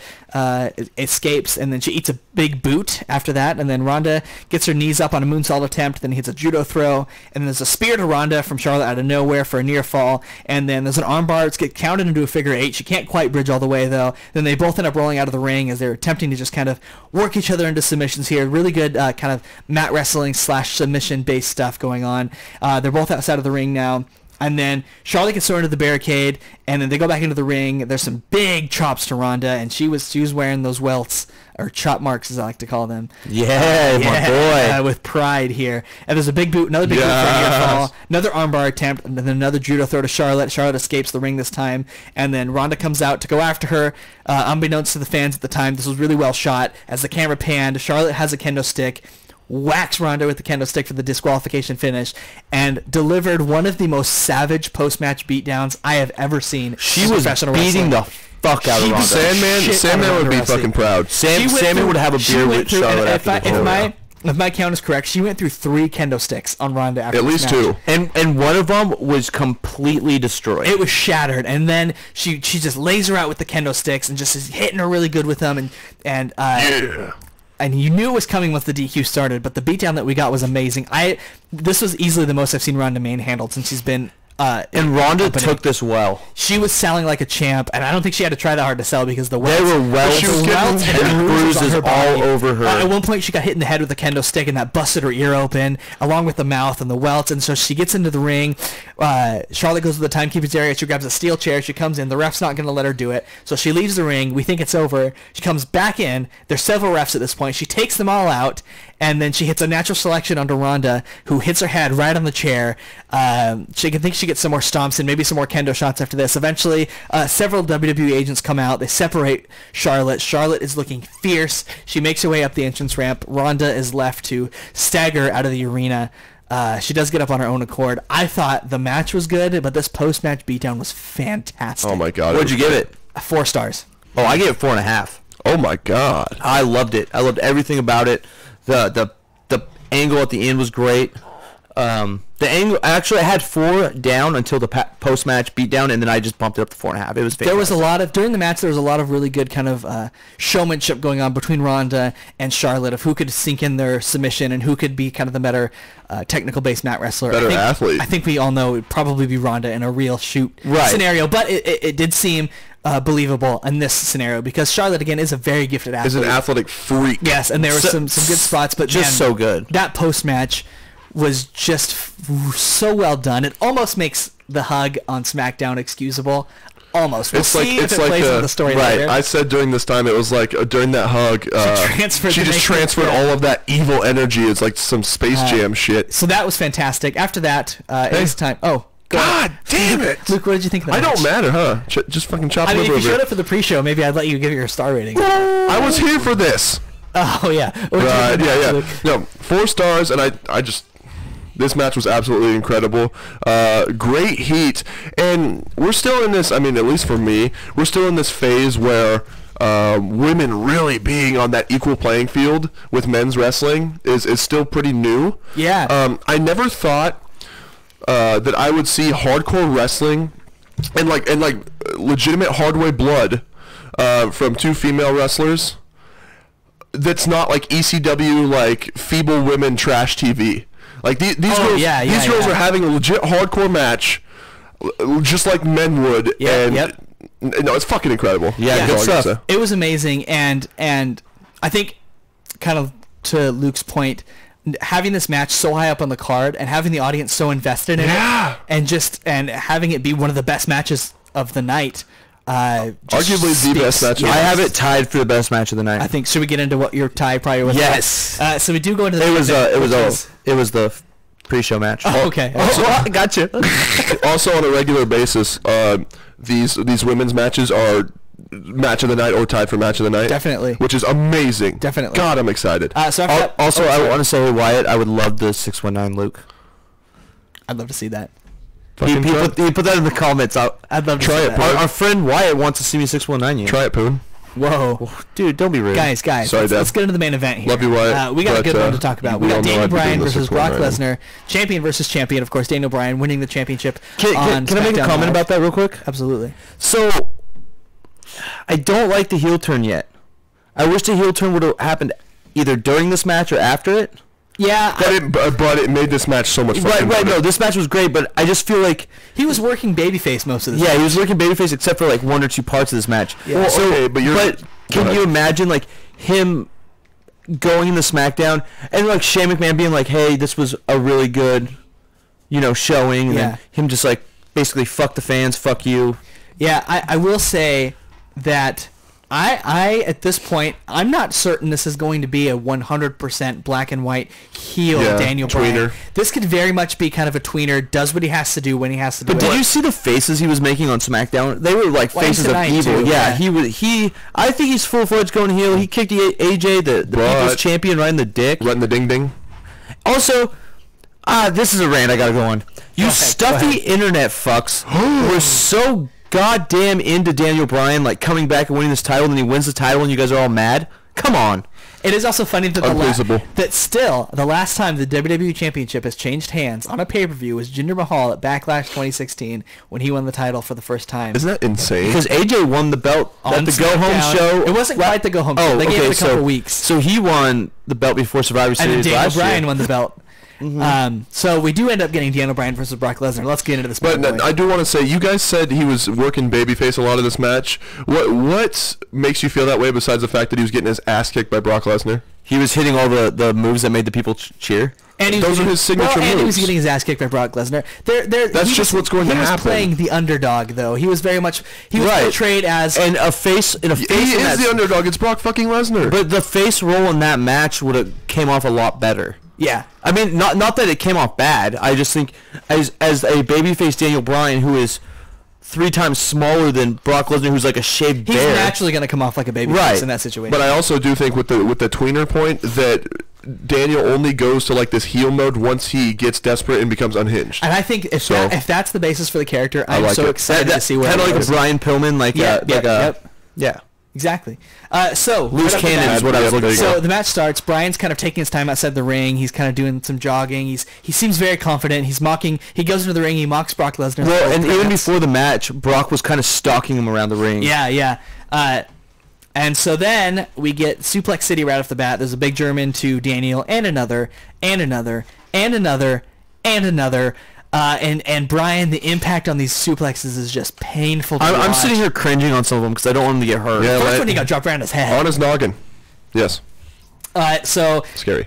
escapes, and then she eats a big boot after that. And then Ronda gets her knees up on a moonsault attempt, then hits a judo throw, and then there's a spear to Ronda from Charlotte out of nowhere for a near fall. And then there's an armbar. It's get counted into a figure 8. She can't quite bridge all the way, though. Then they both end up rolling out of the ring as they're attempting to just kind of work each other into submissions here. Really good kind of mat wrestling / submission based stuff going on. They're both outside of the ring now. And then Charlotte gets thrown into the barricade, and then they go back into the ring. There's some big chops to Ronda, and she was wearing those welts, or chop marks as I like to call them. Yeah, my boy. With pride here. And there's a big boot, another big boot for a near fall, another armbar attempt, and then another judo throw to Charlotte. Charlotte escapes the ring this time, and then Ronda comes out to go after her. Unbeknownst to the fans at the time, this was really well shot. As the camera panned, Charlotte has a kendo stick, whacks Ronda with the kendo stick for the disqualification finish, and delivered one of the most savage post-match beatdowns I have ever seen. She was beating the fuck out of Ronda. Sandman would be fucking proud. Sammy would have a beer with Charlotte after if my count is correct, she went through 3 kendo sticks on Ronda after at least this match. 2. And one of them was completely destroyed. It was shattered, and then she just lays her out with the kendo sticks and just is hitting her really good with them, and you knew it was coming once the DQ started, but the beatdown that we got was amazing. This was easily the most I've seen Ronda Main handled since she's been and Ronda took this well. She was selling like a champ, and I don't think she had to try that hard to sell because the welts, there were welts and bruises all over her. At one point, she got hit in the head with a kendo stick, and that busted her ear open, along with the mouth and the welts. And so she gets into the ring. Charlotte goes to the timekeeper's area. She grabs a steel chair. She comes in. The ref's not going to let her do it, so she leaves the ring. We think it's over. She comes back in. There's several refs at this point. She takes them all out, and then she hits a natural selection onto Ronda, who hits her head right on the chair. She can think she gets some more stomps and maybe some more kendo shots after this. Eventually, several WWE agents come out. They separate Charlotte. Charlotte is looking fierce. She makes her way up the entrance ramp. Ronda is left to stagger out of the arena. She does get up on her own accord. I thought the match was good, but this post-match beatdown was fantastic. Oh my god! What'd you give it? 4 stars. Oh, I gave it 4.5. Oh my god! I loved it. I loved everything about it. The angle at the end was great. The angle, actually, I had 4 down until the post-match beatdown, and then I just bumped it up to 4.5. It was fantastic. There was a lot of, during the match, there was a lot of really good kind of showmanship going on between Ronda and Charlotte of who could sink in their submission and who could be kind of the better technical-based mat wrestler. Better athlete. I think we all know it would probably be Ronda in a real shoot scenario, but it did seem believable in this scenario because Charlotte, again, is a very gifted athlete. Is an athletic freak. Yes, and there were some good spots, but just so good. That post-match was just so well done. It almost makes the hug on SmackDown excusable. Almost. We'll see if it plays into the story later. I said during this time, it was like during that hug, she just transferred all of that evil energy. It's like some Space Jam shit. So that was fantastic. After that, it was time. Oh, God damn it, Luke! What did you think of the match? I don't matter, huh? Just fucking chop it over. I mean, if you showed up for the pre-show, maybe I'd let you give it your star rating. I was here for this. Oh yeah. Yeah. No, 4 stars, and I just. This match was absolutely incredible. Great heat. And we're still in this, I mean, at least for me, we're still in this phase where women really being on that equal playing field with men's wrestling is still pretty new. Yeah. I never thought that I would see hardcore wrestling and like legitimate hardware blood from 2 female wrestlers that's not like ECW, like feeble women trash TV. Like these girls are having a legit hardcore match, just like men would. No, it's fucking incredible. Yeah, good stuff. It was amazing, and I think, kind of to Luke's point, having this match so high up on the card and having the audience so invested in it, and having it be one of the best matches of the night. Arguably the best match. I have it tied for the best match of the night. I think. Should we get into what your tie probably was? Yes. So we do go into the. It was the pre-show match. Oh, okay. Gotcha. Also, on a regular basis, these women's matches are match of the night or tied for match of the night. Definitely. Which is amazing. Definitely. God, I'm excited. I want to say, Wyatt, I would love the 619 Luke. I'd love to see that. He put that in the comments. I'd love to try see it. that. Our friend Wyatt wants to see me 619 you. Try it, Poon. Whoa. Dude, don't be rude. Guys, Sorry, let's get into the main event here. Love you, Wyatt, we got a but, good one to talk about. We we got all know Daniel I'd be doing Bryan this versus for one Brock right Lesnar. Champion versus champion, of course. Daniel Bryan winning the championship on Can I make a SmackDown comment Live. about that real quick? Absolutely. So, I don't like the heel turn yet. I wish the heel turn would have happened either during this match or after it. Yeah. But it made this match so much fun. Right. No, this match was great, but I just feel like he was working babyface most of the yeah, time. he was working babyface except for like 1 or 2 parts of this match. Yeah. Well, So, okay, but can you imagine like him going into SmackDown and like Shane McMahon being like, "Hey, this was a really good, showing," and then him just like basically fuck the fans, fuck you. Yeah, I will say that I at this point, I'm not certain this is going to be a 100% black and white heel Daniel Bryan. tweener. This could very much be kind of a tweener, does what he has to do when he has to do But it. did you see the faces he was making on SmackDown? They were like Well, faces of tonight, evil. too, Yeah, yeah. I think he's full-fledged going heel. He kicked AJ, the people's champion, right in the dick. Right in the ding ding. Also, this is a rant I gotta go on. You ahead, stuffy internet fucks were so goddamn into Daniel Bryan, like coming back and winning this title, and then he wins the title, and you guys are all mad. Come on. It is also funny that Unbelievable. the last time the WWE Championship has changed hands on a pay-per-view was Jinder Mahal at Backlash 2016 when he won the title for the first time. Isn't that insane? Because AJ won the belt On at the Go Home SmackDown. show. It wasn't quite the Go Home show. Oh, They gave okay, it a couple weeks. So he won the belt before Survivor And then Series Daniel last Bryan year. won the belt. So we do end up getting Daniel Bryan versus Brock Lesnar. Let's get into this. But I do want to say, you guys said he was working babyface a lot of this match. What makes you feel that way besides the fact that he was getting his ass kicked by Brock Lesnar? He was hitting all the moves that made the people cheer. And Those are his signature And he was moves. getting his ass kicked by Brock Lesnar. That's just what's going to happen. He was playing the underdog, though. He was very much portrayed as and a face in a face. He is the underdog. It's Brock fucking Lesnar. But the face role in that match would have came off a lot better. yeah. I mean, not that it came off bad. I just think as a babyface Daniel Bryan, who is 3 times smaller than Brock Lesnar, who's like a shaved He's bear. naturally going to come off like a babyface Right. in that situation. But I also do think with the tweener point that Daniel only goes to like this heel mode once he gets desperate and becomes unhinged. And I think if that's the basis for the character, I'm like so it. excited to see where kind of it like a goes. Brian Pillman, Yeah. Exactly. So Loose right off the cannon bat- is what I was looking So for. the match starts. Brian's kind of taking his time outside the ring. He's kind of doing some jogging. He seems very confident. He's mocking. He goes into the ring. He mocks Brock Lesnar. Well, and even before the match, Brock was kind of stalking him around the ring. Yeah. And so then we get Suplex City right off the bat. There's a big German to Daniel, and another, and another, and another, and another. And Brian, the impact on these suplexes is just painful to watch. I'm sitting here cringing on some of them because I don't want him to get hurt. Yeah, First one, he got dropped right on his head. On his noggin. Yes. So Scary.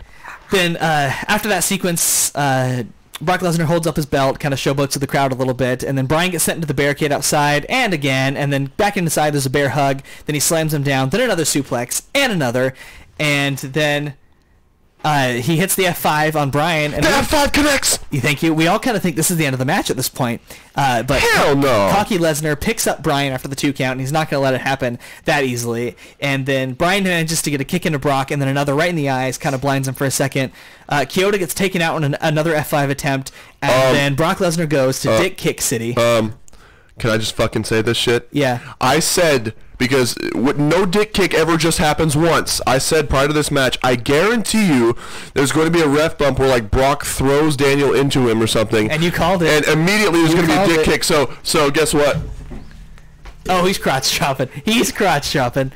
then after that sequence, Brock Lesnar holds up his belt, kind of showboats to the crowd a little bit, and then Brian gets sent into the barricade outside, and again, and then back inside there's a bear hug, then he slams him down, then another suplex, and another, and then he hits the F5 on Brian. And The F5 connects! Thank you. We all kind of think this is the end of the match at this point. But Hell no. Cocky Lesnar picks up Brian after the 2 count, and he's not going to let it happen that easily. And then Brian manages to get a kick into Brock, and then another right in the eyes, kind of blinds him for a second. Kyoto gets taken out on another F5 attempt, and then Brock Lesnar goes to Dick Kick City. Can I just fucking say this shit? Yeah. I said, because no dick kick ever just happens once. I said prior to this match, I guarantee you there's going to be a ref bump where like Brock throws Daniel into him or something. And you called it. And immediately there's going to be a called dick it. kick. So guess what? Oh, he's crotch chopping. He's crotch chopping.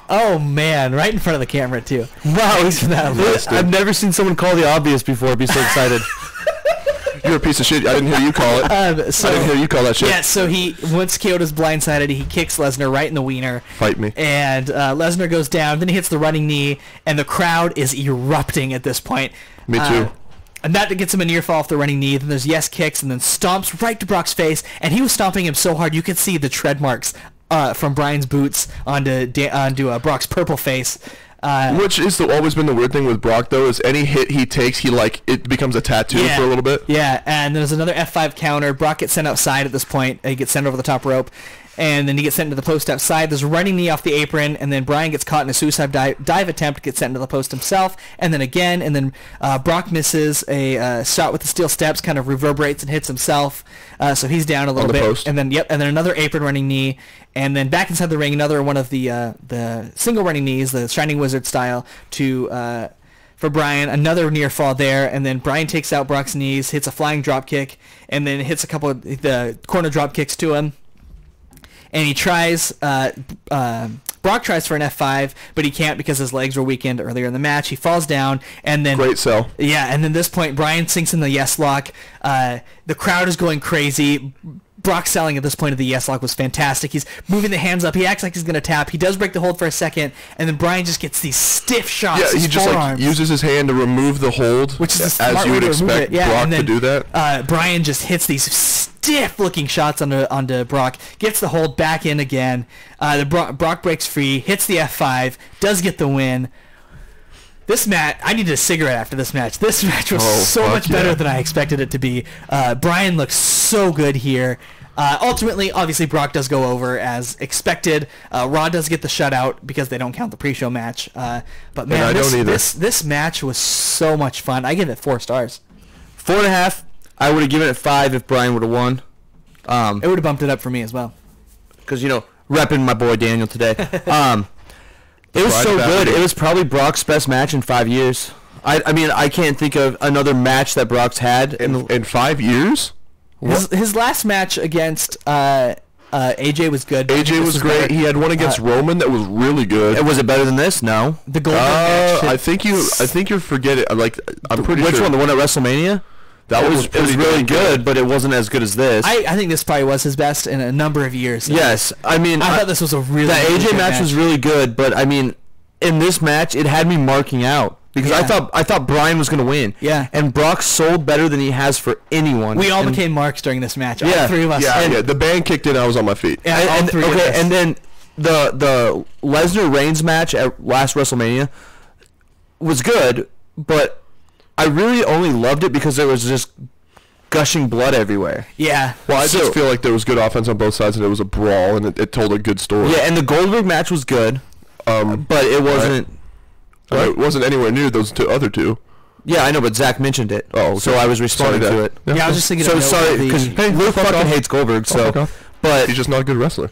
Oh, man. Right in front of the camera, too. Wow, Bastard. I've never seen someone call the obvious before. Be so excited. You're a piece of shit. I didn't hear you call it. I didn't hear you call that shit. Yeah, so once Kyoto's blindsided, he kicks Lesnar right in the wiener. Fight me. And Lesnar goes down, then he hits the running knee, and the crowd is erupting at this point. Me too. And that gets him a near fall off the running knee. Then there's yes kicks, and then stomps right to Brock's face. And he was stomping him so hard you could see the tread marks from Brian's boots onto Brock's purple face. Which is always been the weird thing with Brock, though, is any hit he takes, it becomes a tattoo for a little bit. Yeah, and there's another F5 counter. Brock gets sent outside at this point. He gets sent over the top rope. and then he gets sent into the post outside. There's a running knee off the apron, and then Bryan gets caught in a suicide dive attempt, gets sent into the post himself, and then again, and then Brock misses a shot with the steel steps, kind of reverberates and hits himself, so he's down a little bit. Post. And then another apron running knee, and then back inside the ring, another one of the single running knees, the Shining Wizard style, for Bryan, another near fall there, and then Bryan takes out Brock's knees, hits a flying drop kick, and then hits a couple of the corner drop kicks to him. And he tries, Brock tries for an F5, but he can't because his legs were weakened earlier in the match. He falls down, and then... Great sell. Yeah, and then this point, Bryan sinks in the yes lock. The crowd is going crazy. Brock selling at this point of the yes lock was fantastic. He's moving the hands up. He acts like he's going to tap. He does break the hold for a second, and then Bryan just gets these stiff shots. Yeah, he just like uses his hand to remove the hold, which is a as smart you way would to remove expect it. Yeah, Brock and then, to do that. Bryan just hits these stiff-looking shots onto Brock, gets the hold back in again. Brock breaks free, hits the F5, does get the win. This match, I needed a cigarette after this match. This match was so much better than I expected it to be. Bryan looks so good here. Ultimately, obviously, Brock does go over as expected. Raw does get the shutout because they don't count the pre-show match. But man, this match was so much fun. I give it 4 stars. 4.5. I would have given it 5 if Bryan would have won. It would have bumped it up for me as well. Because, repping my boy Daniel today. It was so good. It was probably Brock's best match in 5 years. I mean, I can't think of another match that Brock's had in 5 years. His last match against AJ was good. AJ was great. Better. He had one against Roman that was really good. Was it better than this? No. The Goldberg match. I think you're forgetting. Like, I'm pretty sure. Which one? The one at WrestleMania? That was really good, but it wasn't as good as this. I think this probably was his best in a number of years. Yes, I mean, I thought this was a really the AJ match was really good, but I mean, in this match, it had me marking out. Because I thought Bryan was going to win. Yeah. And Brock sold better than he has for anyone. We all became marks during this match. Yeah. All 3 of us. Yeah, the band kicked in. I was on my feet. Yeah, and then the Lesnar Reigns match at last WrestleMania was good, but I really only loved it because there was just gushing blood everywhere. Yeah. Well, I just feel like there was good offense on both sides, and it was a brawl, and it told a good story. Yeah, and the Goldberg match was good, but it wasn't... It wasn't anywhere near those other two. Yeah, I know, but Zach mentioned it. Oh, okay. So I was responding to it. Yeah, I was just thinking. So sorry, because Luke fucking hates Goldberg. So, but he's just not a good wrestler.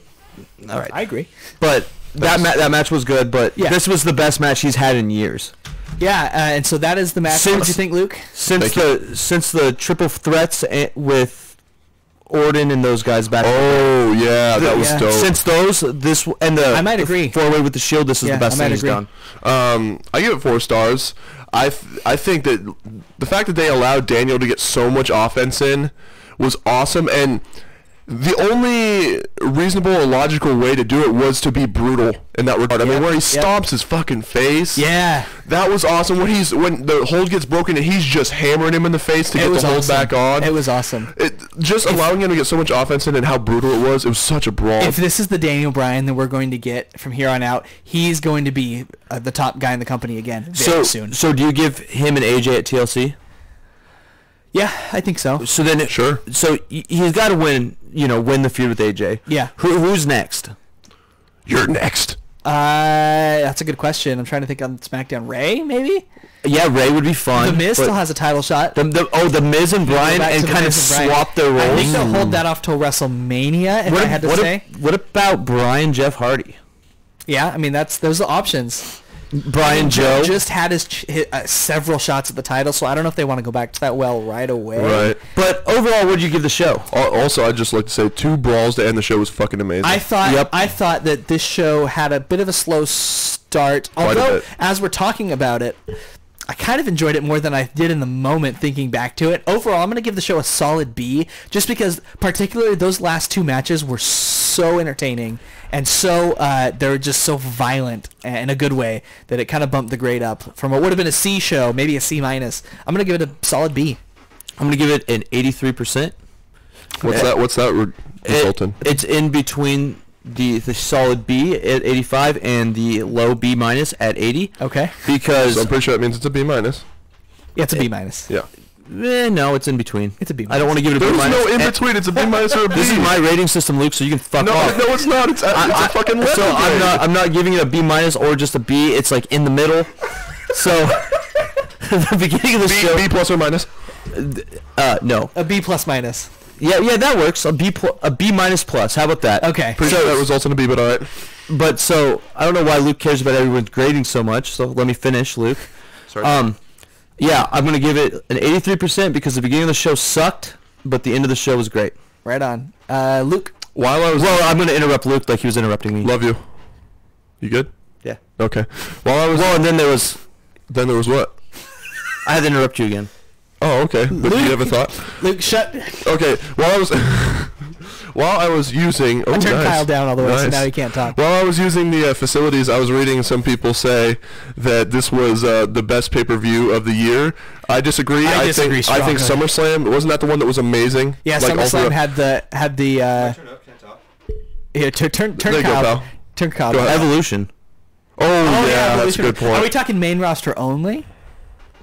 All right, I agree. But that match was good. But this was the best match he's had in years. Yeah, and so that is the match. What do you think, Luke? Since the triple threats with Orton and those guys back. Oh yeah, that was dope. Since those, I might agree. 4-way with the Shield, this is the best thing he's done. I give it 4 stars. I think that the fact that they allowed Daniel to get so much offense in was awesome, and the only reasonable or logical way to do it was to be brutal in that regard. I mean, where he stomps his fucking face. Yeah. That was awesome. When the hold gets broken and he's just hammering him in the face to get the hold back on. It was awesome. Just allowing him to get so much offense in and how brutal it was such a brawl. If this is the Daniel Bryan that we're going to get from here on out, he's going to be the top guy in the company again very soon. So do you give him an AJ at TLC? Yeah, I think so. So then, sure. So he's got to win the feud with AJ. Yeah. Who's next? You're next. That's a good question. I'm trying to think on SmackDown. Ray, maybe? Yeah, Ray would be fun. The Miz still has a title shot. The Miz and Bryan and kind of swap their roles. I think they'll hold that off till WrestleMania, if I had to say. What about Bryan, Jeff Hardy? Yeah, I mean, those are options. Bryan Joe just had his several shots at the title, so I don't know if they want to go back to that well right away. Right. But overall, what did you give the show? Also, I'd just like to say 2 brawls to end the show was fucking amazing. I thought that this show had a bit of a slow start. Although, as we're talking about it, I kind of enjoyed it more than I did in the moment thinking back to it. Overall, I'm going to give the show a solid B, just because particularly those last 2 matches were so entertaining and so they're just so violent in a good way that it kind of bumped the grade up from what would have been a C show, maybe a C-. I'm going to give it a solid B. I'm going to give it an 83%. What's that result in? It's in between the solid B at 85 and the low B minus at 80. Okay. Because so I'm pretty sure that means it's a B minus. Yeah, it's a B minus. Yeah. No, it's in between. It's a B I don't want to give it a B There's minus. no in between. It's a B minus or a B. This is my rating system, Luke. So you can fuck off. No, it's not. It's a fucking letter So grade. I'm not giving it a B minus or just a B. It's like in the middle. So the beginning of the show. B plus or minus. No. A B plus minus. Yeah, that works. A B minus plus. How about that? Okay. Pretty sure that results in a B, but alright. But so I don't know why Luke cares about everyone's grading so much. So let me finish, Luke. Sorry. Yeah, I'm gonna give it an 83% because the beginning of the show sucked, but the end of the show was great. Right on. Luke. Well, I'm gonna interrupt Luke like he was interrupting me. Love you. You good? Yeah. Okay. And then there was. Then there was what? I had to interrupt you again. Oh, okay. But do you have a thought? Luke, shut. Okay. While I was using. Oh, I turned nice. Kyle down all the way, so Nice. now he can't talk. While I was using the facilities, I was reading some people say that this was the best pay-per-view of the year. I disagree. I disagree I think strongly. SummerSlam, wasn't that the one that was amazing? Yeah, Like, all SummerSlam throughout- had the. Turn up, can't talk. Yeah, turn There you go, Kyle. pal. Turn Kyle. Go down. ahead. Evolution. Oh, yeah, that's a Evolution. good point. Are we talking main roster only?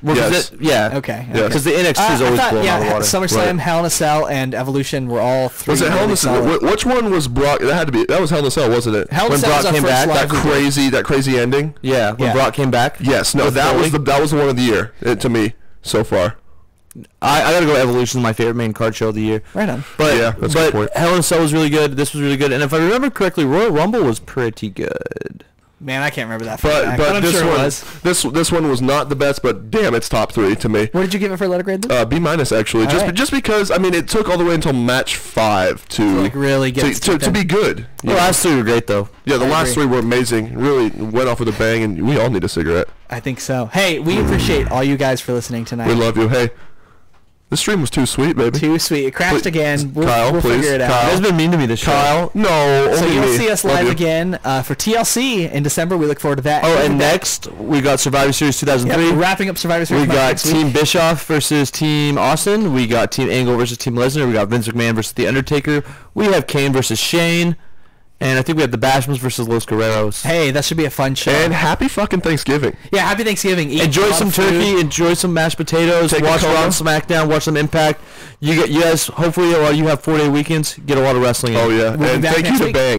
Well, 'cause Yes. yeah. Okay. Yeah. Because the NXT is I always thought, blowing yeah, out of the water. SummerSlam, Right. Hell in a Cell, and Evolution were all three. Was it Hell in really a Cell? solid. Which one was Brock? That was Hell in a Cell, wasn't it? Hell in a When Cell Brock was our came first back, live That crazy ending. Yeah, when Yeah. Brock came back. Yes, no, With that Foley. was the one of the year to me so far. I gotta go. Evolution is my favorite main card show of the year. Right on. But Yeah, that's a good point. Hell in a Cell was really good. This was really good. And if I remember correctly, Royal Rumble was pretty good. Man, I can't remember that. far back, But I'm this sure one, it was. this one was not the best. But damn, it's top 3 to me. What did you give it for letter grade? Then? B minus actually, All right. just because I mean it took all the way until match 5 to like really get to be good. The last 3 were great though. Yeah, the I last agree. 3 were amazing. Really went off with a bang, and we all need a cigarette. I think so. Hey, we appreciate all you guys for listening tonight. We love you. Hey, this stream was too sweet, baby. Too sweet. It crashed Please- again. We'll, Kyle, we'll please. figure it out. You Kyle. guys been mean to me this show. Kyle, no. So only you'll me. see us Love live you. again for TLC in December. We look forward to that. Oh, and We're next we got Survivor Series Yep, 2003. we're wrapping up Survivor Series. We match got next week. Team Bischoff versus Team Austin. We got Team Angle versus Team Lesnar. We got Vince McMahon versus The Undertaker. We have Kane versus Shane. And I think we have the Bashmans versus Los Guerreros. Hey, that should be a fun show. And happy fucking Thanksgiving. yeah, happy Thanksgiving. Eat a Enjoy lot some of food. turkey. Enjoy some mashed potatoes. Take a Watch coma. Raw, SmackDown. Watch some Impact. You guys, hopefully, while you have 4-day weekends, get a lot of wrestling in. Oh yeah, We'll be and back thank you next to week. Bang.